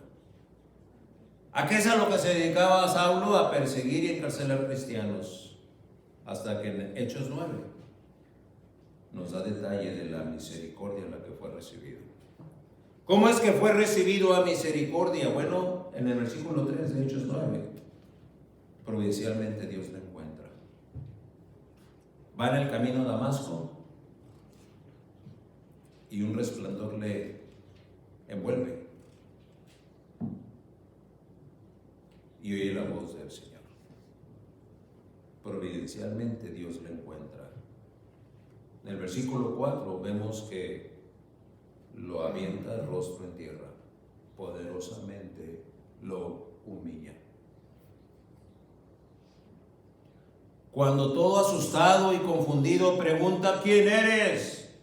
¿A qué es a lo que se dedicaba Saulo? A perseguir y encarcelar cristianos, hasta que en Hechos 9 nos da detalle de la misericordia en la que fue recibido. ¿Cómo es que fue recibido a misericordia? Bueno, en el versículo 3 de Hechos 9, providencialmente Dios lo encuentra. Va en el camino a Damasco y un resplandor le envuelve. Y oye la voz del Señor. Providencialmente Dios le encuentra. En el versículo 4 vemos que lo avienta el rostro en tierra, poderosamente lo humilla. Cuando todo asustado y confundido pregunta: ¿quién eres?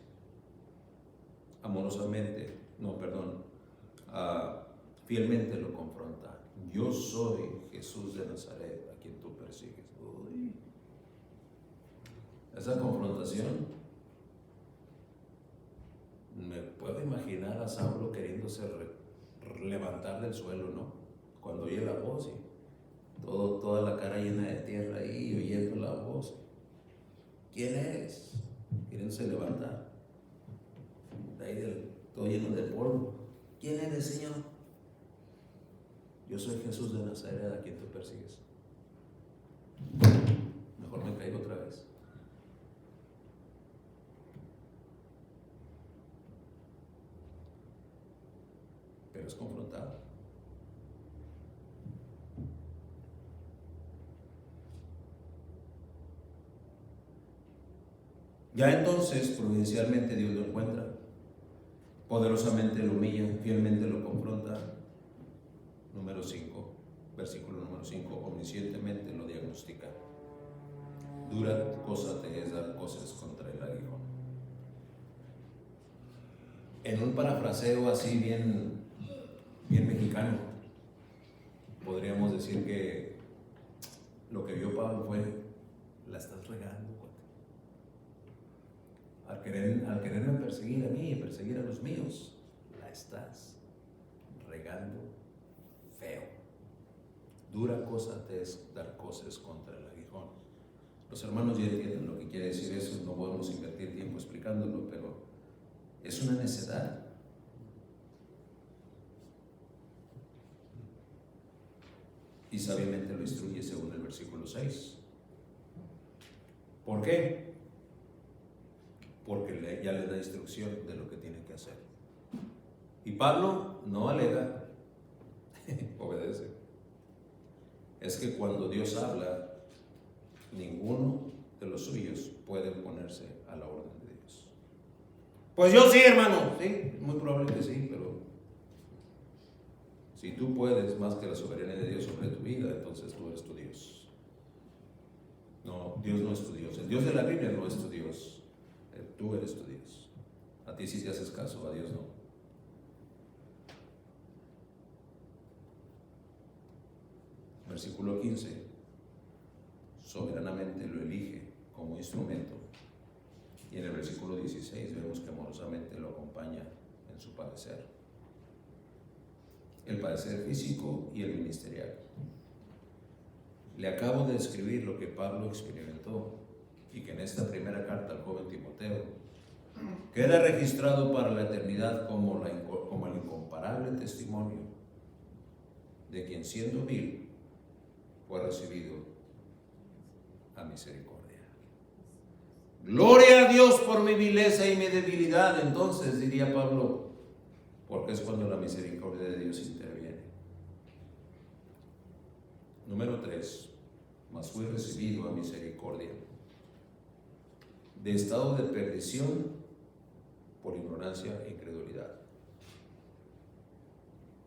Fielmente lo confronta: yo soy Jesús de Nazaret, a quien tú persigues. Uy. Esa confrontación, me puedo imaginar a Saulo queriéndose levantar del suelo, ¿no? Cuando oye la voz y toda la cara llena de tierra ahí, oyendo la voz. ¿Quién eres? Queriéndose levantar. De ahí todo lleno de polvo. ¿Quién eres, Señor? Yo soy Jesús de Nazaret, a quien tú persigues. Mejor me caigo otra vez. Pero es confrontado. Ya entonces, providencialmente Dios lo encuentra, poderosamente lo humilla, fielmente lo confronta. Número 5, versículo número 5, omniscientemente lo diagnostica. Dura cosa te es dar cosas contra el aguijón. En un parafraseo así bien mexicano, podríamos decir que lo que vio Pablo fue: la estás regando. Al quererme perseguir a mí y perseguir a los míos, la estás regando feo. Dura cosa te es dar cosas contra el aguijón. Los hermanos ya entienden lo que quiere decir eso, no podemos invertir tiempo explicándolo, pero es una necedad. Y sabiamente lo instruye según el versículo 6. ¿Por qué? Porque ya le da instrucción de lo que tiene que hacer. Y Pablo no alega, obedece. Es que cuando Dios habla, ninguno de los suyos puede oponerse a la orden de Dios. Pues yo sí, hermano, sí, muy probable que sí, pero si tú puedes más que la soberanía de Dios sobre tu vida, entonces tú eres tu Dios. No, Dios no es tu Dios. El Dios de la Biblia no es tu Dios. Tú eres tu Dios. A ti sí te haces caso, a Dios no. Versículo 15. Soberanamente lo elige como instrumento. Y en el versículo 16 vemos que amorosamente lo acompaña en su padecer. El padecer físico y el ministerial. Le acabo de describir lo que Pablo experimentó y que en esta primera carta al joven Timoteo queda registrado para la eternidad como el incomparable testimonio de quien, siendo vil, fue recibido a misericordia. Gloria a Dios por mi vileza y mi debilidad. Entonces, diría Pablo, porque es cuando la misericordia de Dios interviene. Número 3, mas fui recibido a misericordia. De estado de perdición por ignorancia e incredulidad.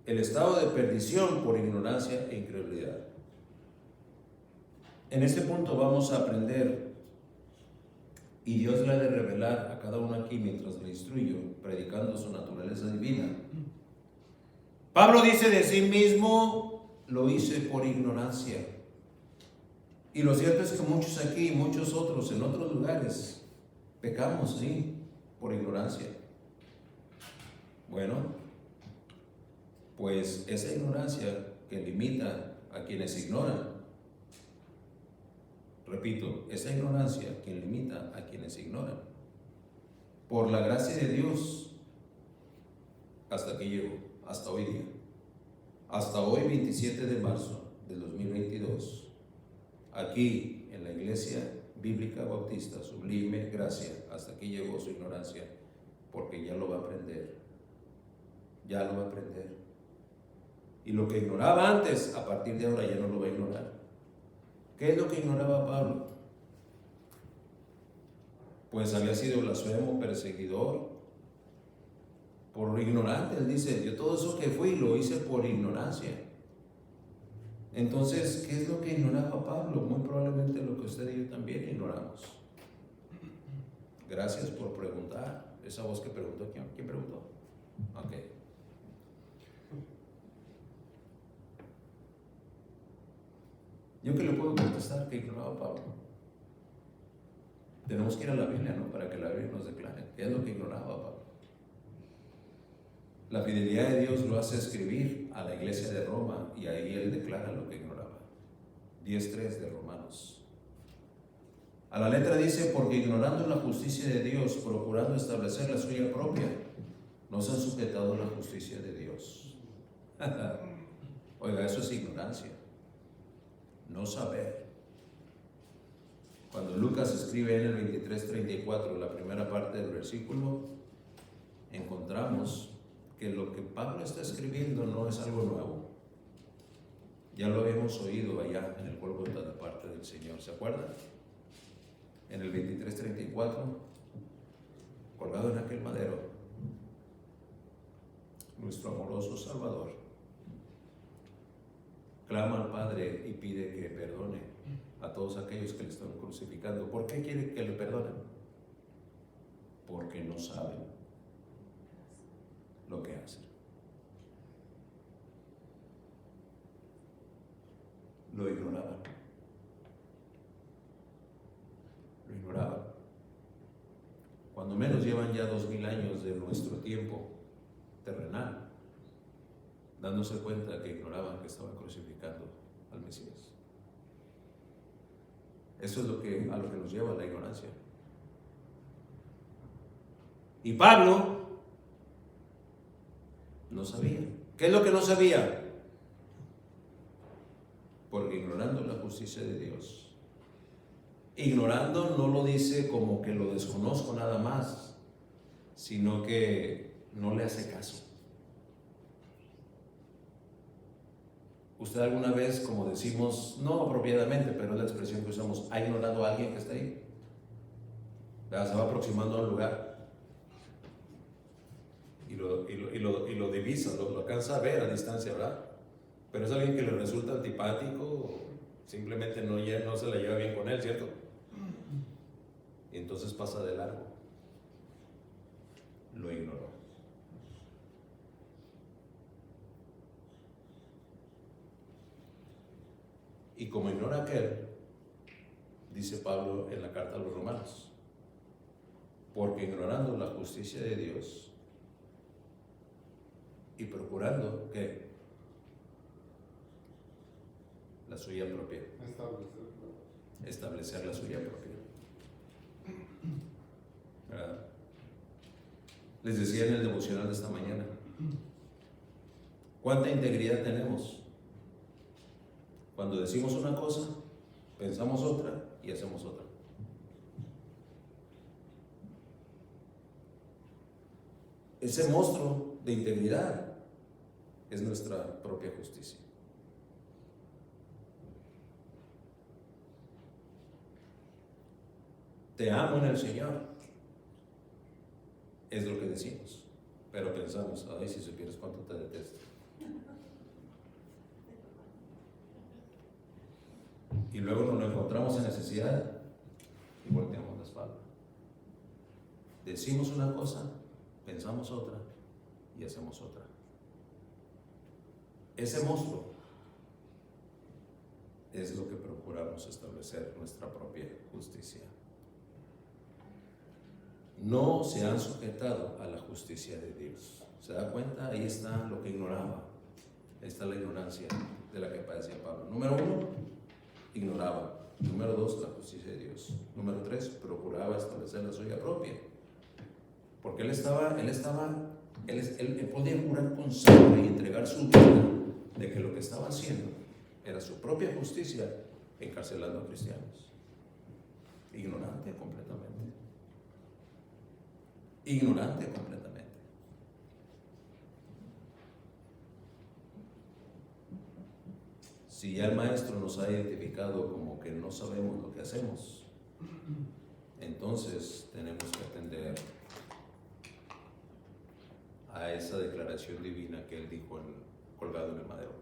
El estado de perdición por ignorancia e incredulidad. En este punto vamos a aprender Y Dios le ha de revelar a cada uno aquí mientras le instruyo, predicando su naturaleza divina. Pablo dice de sí mismo, lo hice por ignorancia. Y lo cierto es que muchos aquí y muchos otros en otros lugares pecamos, sí, por ignorancia. Bueno, pues esa ignorancia que limita a quienes ignoran, repito, esa ignorancia que limita a quienes ignoran, por la gracia de Dios, hasta aquí llegó, hasta hoy día, hasta hoy 27 de marzo del 2022, aquí en la Iglesia Bíblica Bautista Sublime Gracia, hasta aquí llegó su ignorancia, porque ya lo va a aprender, ya lo va a aprender. Y lo que ignoraba antes, a partir de ahora ya no lo va a ignorar. ¿Qué es lo que ignoraba Pablo? Pues había sido blasfemo, perseguidor, por ignorante. Él dice, yo todo eso que fui lo hice por ignorancia. Entonces, ¿qué es lo que ignoraba Pablo? Muy probablemente lo que usted y yo también ignoramos. Gracias por preguntar. Esa voz que preguntó, ¿quién preguntó? Ok. ¿Yo qué le puedo contestar que ignoraba Pablo? Tenemos que ir a la Biblia, ¿no? Para que la Biblia nos declare qué es lo que ignoraba Pablo. La fidelidad de Dios lo hace escribir a la iglesia de Roma y ahí él declara lo que ignoraba. 10:3 de Romanos. A la letra dice, porque ignorando la justicia de Dios, procurando establecer la suya propia, no se han sujetado a la justicia de Dios. Oiga, eso es ignorancia. No saber. Cuando Lucas escribe en el 23:34, la primera parte del versículo, encontramos que lo que Pablo está escribiendo no es algo nuevo. Ya lo habíamos oído allá en el Gólgota de parte del Señor, ¿se acuerdan? En el 23:34, colgado en aquel madero, nuestro amoroso Salvador clama al Padre y pide que perdone a todos aquellos que le están crucificando. ¿Por qué quiere que le perdonen? Porque no saben lo que hacen. Lo ignoraban. Lo ignoraban. Cuando menos llevan ya 2000 años de nuestro tiempo terrenal, dándose cuenta que ignoraban que estaban crucificando al Mesías. Eso es a lo que nos lleva la ignorancia. Y Pablo no sabía. ¿Qué es lo que no sabía? Porque ignorando la justicia de Dios. Ignorando no lo dice como que lo desconozco nada más, sino que no le hace caso. ¿Usted alguna vez, como decimos, no apropiadamente, pero es la expresión que usamos, ha ignorado a alguien que está ahí? ¿Verdad? Se va aproximando a un lugar y lo divisa, lo alcanza a ver a distancia, ¿verdad? Pero es alguien que le resulta antipático o simplemente no se la lleva bien con él, ¿cierto? Y entonces pasa de largo. Lo ignoró. Y como ignora aquel, dice Pablo en la carta a los Romanos, porque ignorando la justicia de Dios y procurando ¿qué? La suya propia. Establecer la suya propia. ¿Verdad? Les decía en el devocional de esta mañana, ¿cuánta integridad tenemos? Cuando decimos una cosa, pensamos otra y hacemos otra. Ese monstruo de integridad es nuestra propia justicia. Te amo en el Señor, es lo que decimos, pero pensamos, ay, si supieras cuánto te detesto. Y luego nos lo encontramos en necesidad y volteamos la espalda. Decimos una cosa, pensamos otra y hacemos otra. Ese monstruo es lo que procuramos establecer, nuestra propia justicia. No se han sujetado a la justicia de Dios. ¿Se da cuenta? Ahí está lo que ignoraba. Ahí está la ignorancia de la que padecía Pablo. Número 1, ignoraba. Número 2, la justicia de Dios. Número 3, procuraba establecer la suya propia. Porque él podía jurar con sangre y entregar su vida de que lo que estaba haciendo era su propia justicia, encarcelando a cristianos. Ignorante completamente. Ignorante completamente. Si ya el maestro nos ha identificado como que no sabemos lo que hacemos, entonces tenemos que atender a esa declaración divina que él dijo colgado en el madero.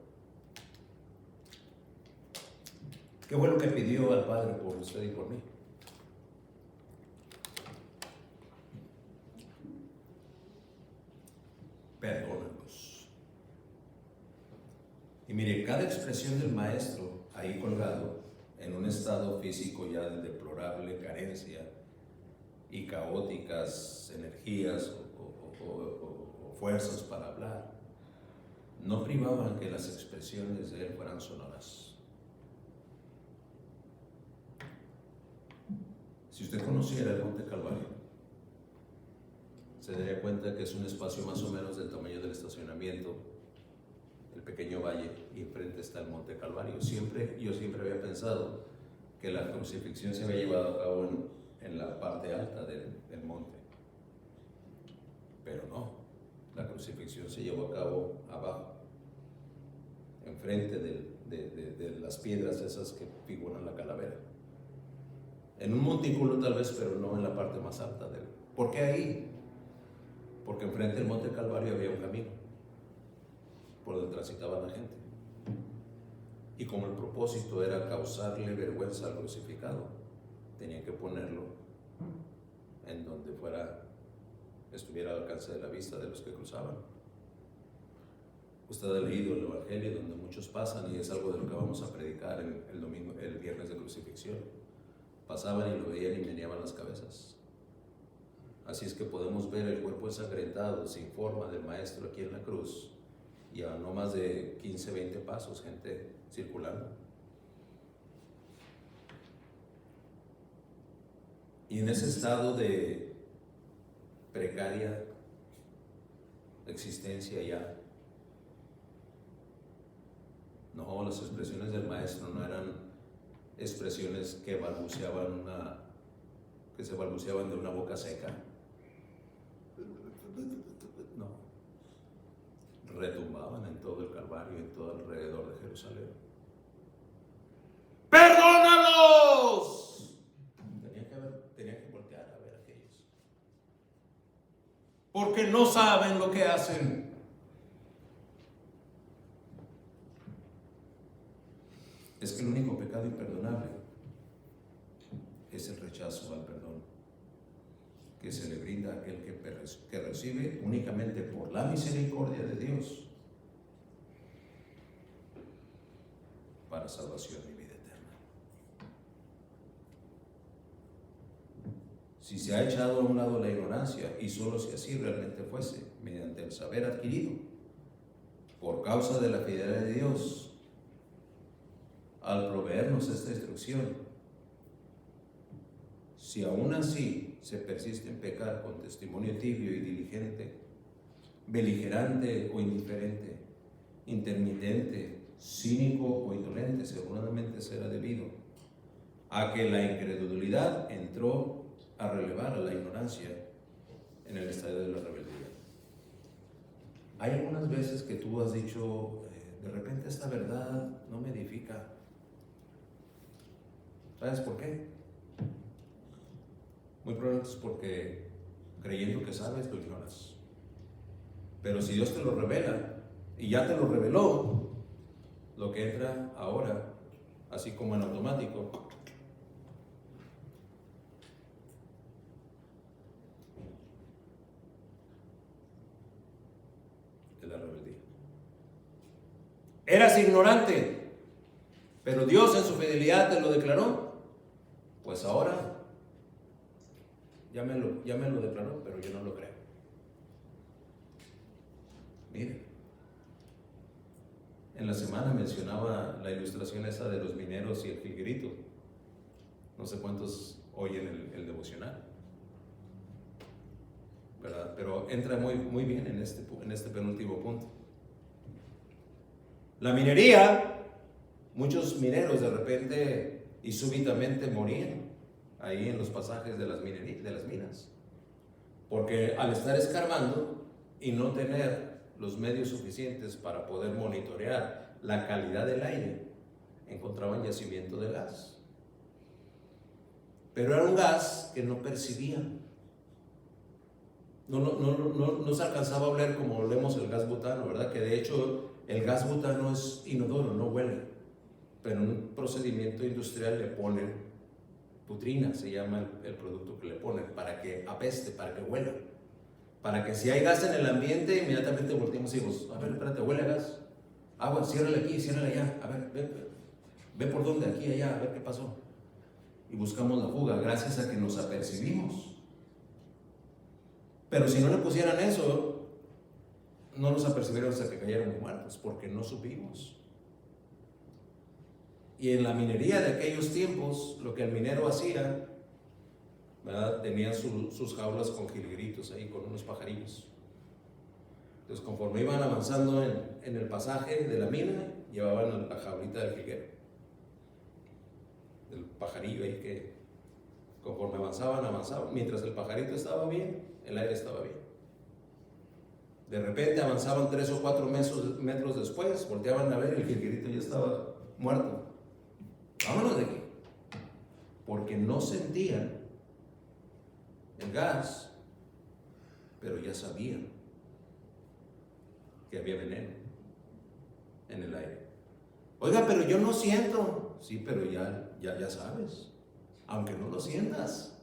¿Qué fue lo que pidió al Padre por usted y por mí? Perdónanos. Y mire, cada expresión del maestro ahí colgado, en un estado físico ya de deplorable carencia y caóticas energías o fuerzas para hablar, no privaban que las expresiones de él fueran sonoras. Si usted conociera el Monte Calvario, se daría cuenta que es un espacio más o menos del tamaño del estacionamiento, el pequeño valle, y enfrente está el Monte Calvario. Yo siempre había pensado que la crucifixión se había llevado a cabo en la parte alta del monte, pero no, la crucifixión se llevó a cabo abajo, enfrente de las piedras esas que figuran la calavera, en un montículo tal vez, pero no en la parte más alta del. ¿Por qué ahí? Porque enfrente del Monte Calvario había un camino por donde transitaba la gente, y como el propósito era causarle vergüenza al crucificado, tenía que ponerlo en donde estuviera al alcance de la vista de los que cruzaban. Usted ha leído el Evangelio donde muchos pasan, y es algo de lo que vamos a predicar el viernes de crucifixión. Pasaban y lo veían y meneaban las cabezas. Así es que podemos ver el cuerpo ensangrentado, sin forma, del maestro aquí en la cruz, y a no más de 15, 20 pasos, gente circulando. Y en ese estado de precaria existencia ya, no, las expresiones del maestro no eran expresiones que se balbuceaban de una boca seca. No, retumbaban en todo el Calvario y en todo alrededor de Jerusalén. ¡Perdónalos! Tenían que voltear a ver a aquellos, porque no saben lo que hacen. Es que el único pecado imperdonable es el rechazo al perdón que se le brinda a aquel que recibe únicamente por la misericordia de Dios para salvación y vida eterna. Si se ha echado a un lado la ignorancia, y solo si así realmente fuese, mediante el saber adquirido por causa de la fidelidad de Dios al proveernos esta instrucción, si aún así se persiste en pecar con testimonio tibio y diligente, beligerante o indiferente, intermitente, cínico o indolente, seguramente será debido a que la incredulidad entró a relevar a la ignorancia en el estadio de la rebeldía. Hay algunas veces que tú has dicho, de repente esta verdad no me edifica. ¿Sabes por qué? Muy probablemente es porque creyendo que sabes, lo ignoras. Pero si Dios te lo revela, y ya te lo reveló, lo que entra ahora, así como en automático, Eras ignorante, pero Dios en su fidelidad te lo declaró. Pues ahora ya me lo declaró, pero yo no lo creo. Mire, en la semana mencionaba la ilustración esa de los mineros y el jilguerito. No sé cuántos oyen el devocional, ¿verdad? Pero entra muy bien en este penúltimo punto. La minería, muchos mineros de repente y súbitamente morían ahí en los pasajes de las minas, porque al estar escarbando y no tener los medios suficientes para poder monitorear la calidad del aire, encontraban yacimiento de gas. Pero era un gas que no percibían. No se alcanzaba a oler como olemos el gas butano, ¿verdad? Que de hecho el gas butano es inodoro, no huele. Pero en un procedimiento industrial le ponen putrina, se llama el producto que le ponen, para que apeste, para que huela. Para que si hay gas en el ambiente, inmediatamente volteamos y decimos, a ver, espérate, huele a gas. Agua, ciérrale aquí, ciérrale allá. A ver, ve por dónde, aquí, allá, a ver qué pasó. Y buscamos la fuga, gracias a que nos apercibimos. Pero si no le pusieran eso, no nos apercibieron hasta que cayeron muertos, porque no supimos. Y en la minería de aquellos tiempos, lo que el minero hacía, ¿verdad? Tenían sus jaulas con jilgueritos ahí, con unos pajarillos. Entonces, conforme iban avanzando en el pasaje de la mina, llevaban la jaulita del jilguero, del pajarillo ahí, que conforme avanzaban, mientras el pajarito estaba bien, el aire estaba bien. De repente avanzaban 3 o 4 metros después, volteaban a ver y el jilguerito ya estaba muerto. Vámonos de aquí, porque no sentían el gas, pero ya sabían que había veneno en el aire. Oiga, pero yo no siento. Sí, pero ya sabes, aunque no lo sientas.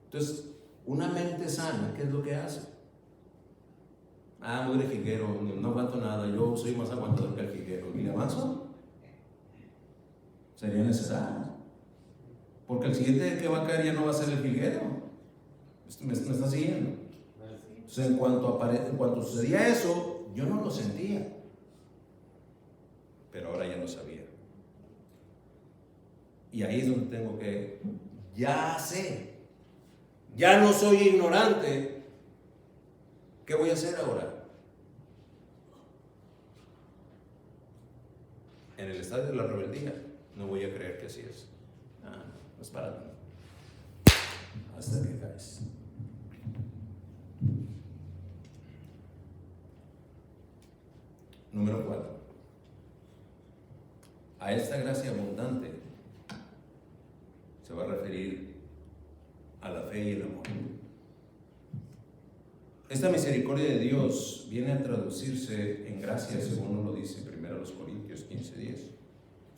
Entonces, una mente sana, ¿qué es lo que hace? Muy de jilguero, no aguanto nada, yo soy más aguantador que el jilguero. ¿Y le avanzo? Sería necesario. Porque el siguiente que va a caer ya no va a ser el jilguero. ¿Me está siguiendo? Entonces, en cuanto sucedía eso, yo no lo sentía. Pero ahora ya lo sabía. Y ahí es donde tengo que, ya sé, ya no soy ignorante. ¿Qué voy a hacer ahora? En el estadio de la rebeldía, no voy a creer que así es. No es para mí. Hasta que caes. Número 4. A esta gracia abundante se va a referir a la fe y el amor. Esta misericordia de Dios viene a traducirse en gracia, según nos lo dice 1 Corintios 15:10.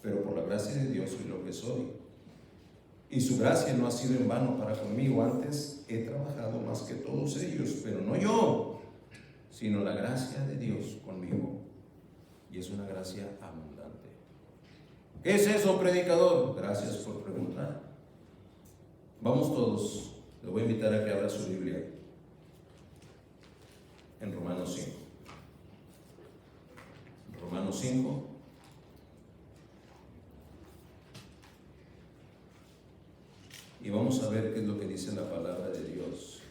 Pero por la gracia de Dios soy lo que soy. Y su gracia no ha sido en vano para conmigo. Antes he trabajado más que todos ellos, pero no yo, sino la gracia de Dios conmigo. Y es una gracia abundante. ¿Qué es eso, predicador? Gracias por preguntar. Vamos todos, le voy a invitar a que abra su Biblia en Romanos 5. Romanos 5. Y vamos a ver qué es lo que dice la palabra de Dios.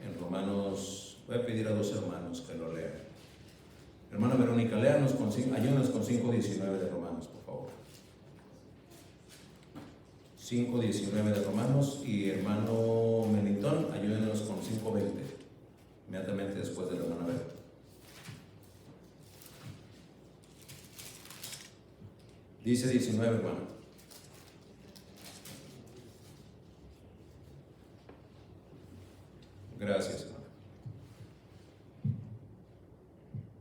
En Romanos, voy a pedir a 2 hermanos que lo lean. Hermana Verónica, ayúdanos con 5:19 de Romanos, por favor. 5:19 de Romanos. Y hermano Melitón, ayúdenos con 5:20, inmediatamente después de la hermana Verónica. Dice 19, hermano. Gracias, hermano.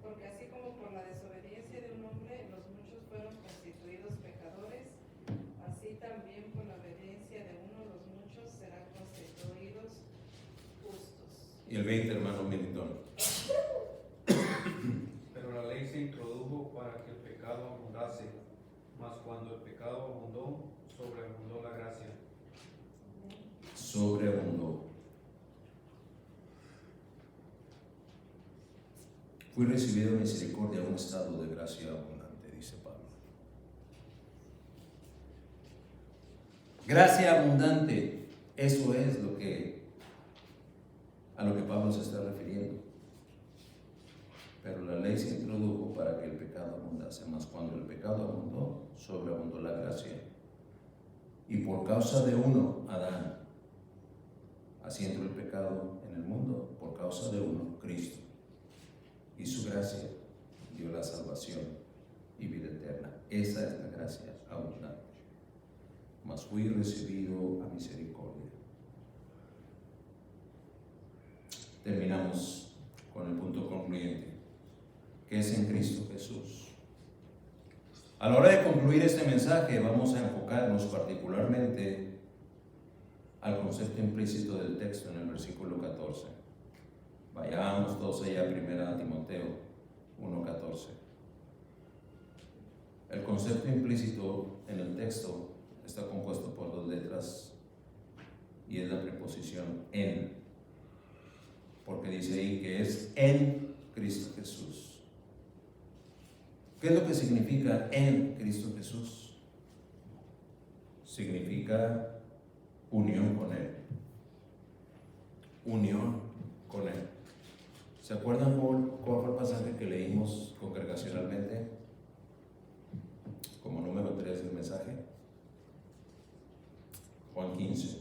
Porque así como por la desobediencia de un hombre los muchos fueron constituidos pecadores, así también por la obediencia de uno los muchos serán constituidos justos. Y el 20, hermano Melitón. cuando el pecado abundó, sobreabundó la gracia. Sobreabundó. Fui recibido en misericordia a un estado de gracia abundante, dice Pablo. Gracia abundante, eso es a lo que Pablo se está refiriendo. Pero la ley se introdujo para que el pecado abundase, mas cuando el pecado abundó, sobreabundó la gracia. Y por causa de uno, Adán, así entró el pecado en el mundo, por causa de uno, Cristo. Y su gracia dio la salvación y vida eterna. Esa es la gracia abundante. Mas fui recibido a misericordia. Terminamos con el punto concluyente, que es en Cristo Jesús. A la hora de concluir este mensaje, vamos a enfocarnos particularmente al concepto implícito del texto en el versículo 14. Vayamos todos allá a 1 Timoteo 1:14. El concepto implícito en el texto está compuesto por dos letras y es la preposición en, porque dice ahí que es en Cristo Jesús. ¿Qué es lo que significa en Cristo Jesús? Significa unión con Él. Unión con Él. ¿Se acuerdan cuál fue el pasaje que leímos congregacionalmente? Como número 3 del mensaje. Juan 15,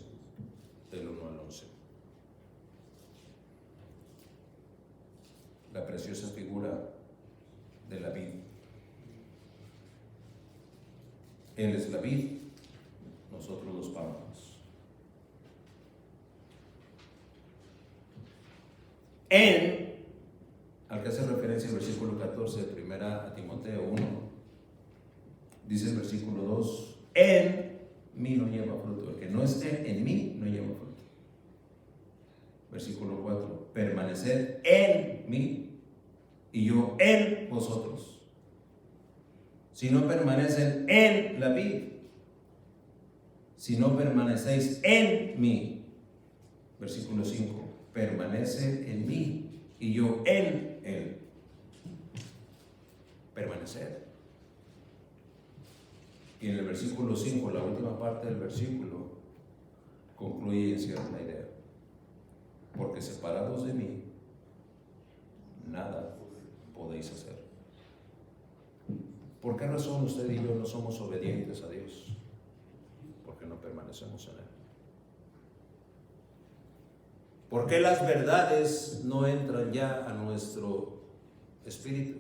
del 1 al 11. La preciosa figura de la vid. Él es la vid, nosotros los pámpanos. En, al que hace referencia el versículo 14 de 1 Timoteo 1, dice el versículo 2, en mí no lleva fruto. El que no esté en mí no lleva fruto. Versículo 4, permaneced en mí y yo en vosotros. Si no permanecen en la vid, si no permanecéis en mí. Versículo 5, permanece en mí y yo en él. Permanecer. Y en el versículo 5, la última parte del versículo, concluye y encierra la idea. Porque separados de mí, nada podéis hacer. ¿Por qué razón usted y yo no somos obedientes a Dios? Porque no permanecemos en Él. ¿Por qué las verdades no entran ya a nuestro espíritu?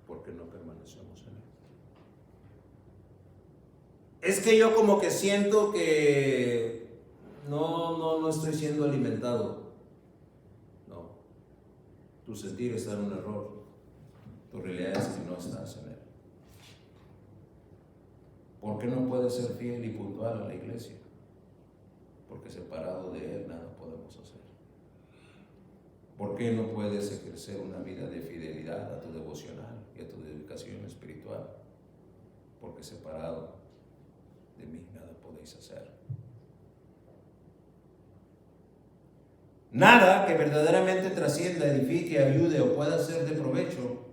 Porque no permanecemos en Él. Es que yo como que siento que no estoy siendo alimentado. No. Tu sentir está en un error. Tu realidad es que no estás en Él. ¿Por qué no puedes ser fiel y puntual a la iglesia? Porque separado de Él nada podemos hacer. ¿Por qué no puedes ejercer una vida de fidelidad a tu devocional y a tu dedicación espiritual? Porque separado de mí nada podéis hacer. Nada que verdaderamente trascienda, edifique, ayude o pueda ser de provecho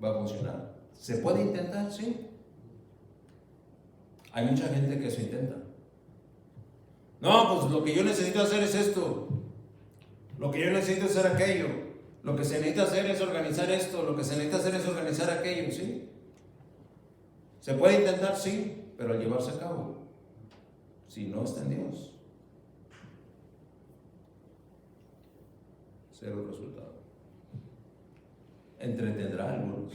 va a funcionar. ¿Se puede intentar? Sí. Hay mucha gente que se intenta. No, pues lo que yo necesito hacer es esto. Lo que yo necesito es hacer aquello. Lo que se necesita hacer es organizar esto. Lo que se necesita hacer es organizar aquello. ¿Sí? ¿Se puede intentar? Sí. Pero al llevarse a cabo, si no está en Dios, cero resultado. Entretendrá a algunos,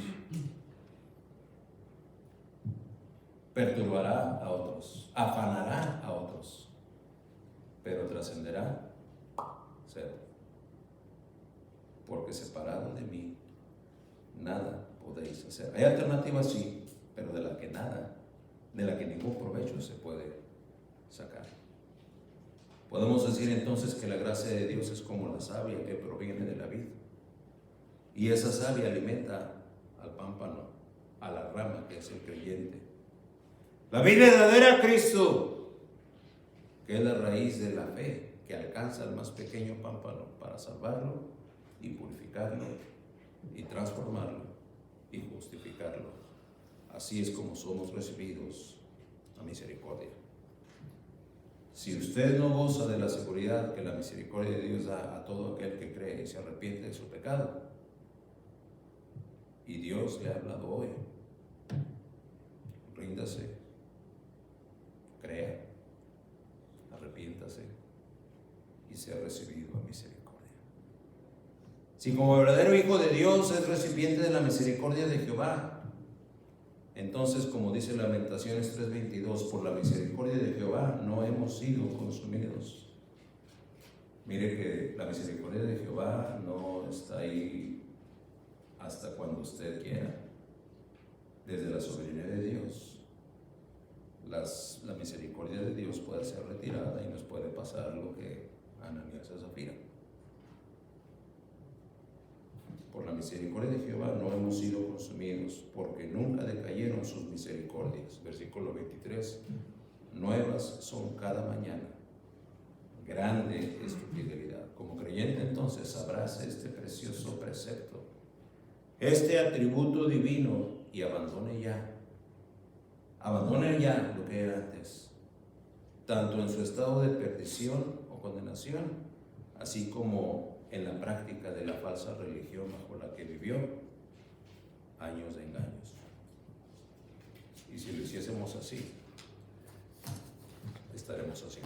perturbará a otros, afanará a otros, pero trascenderá cero. Porque separado de mí, nada podéis hacer. Hay alternativas, sí, pero de la que nada, de la que ningún provecho se puede sacar. Podemos decir entonces que la gracia de Dios es como la savia que proviene de la vid. Y esa savia alimenta a al pámpano, a la rama que es el creyente. La vid verdadera, Cristo, que es la raíz de la fe, que alcanza al más pequeño pámpano para salvarlo y purificarlo y transformarlo y justificarlo. Así es como somos recibidos a misericordia. Si usted no goza de la seguridad que la misericordia de Dios da a todo aquel que cree y se arrepiente de su pecado, y Dios le ha hablado hoy, ríndase, crea, arrepiéntase y sea recibido a misericordia. Si como verdadero hijo de Dios es recipiente de la misericordia de Jehová, entonces, como dice Lamentaciones 3:22, por la misericordia de Jehová no hemos sido consumidos. Mire que la misericordia de Jehová no está ahí hasta cuando usted quiera. Desde la soberanía de Dios, la misericordia de Dios puede ser retirada y nos puede pasar lo que a Ananías y a Zafira. Por la misericordia de Jehová no hemos sido consumidos, porque nunca decayeron sus misericordias. Versículo 23. Nuevas son cada mañana. Grande es tu fidelidad. Como creyente, entonces, abrace este precioso precepto, este atributo divino, y abandone ya lo que era antes, tanto en su estado de perdición o condenación, así como en la práctica de la falsa religión bajo la que vivió años de engaños. Y si lo hiciésemos así, estaremos así.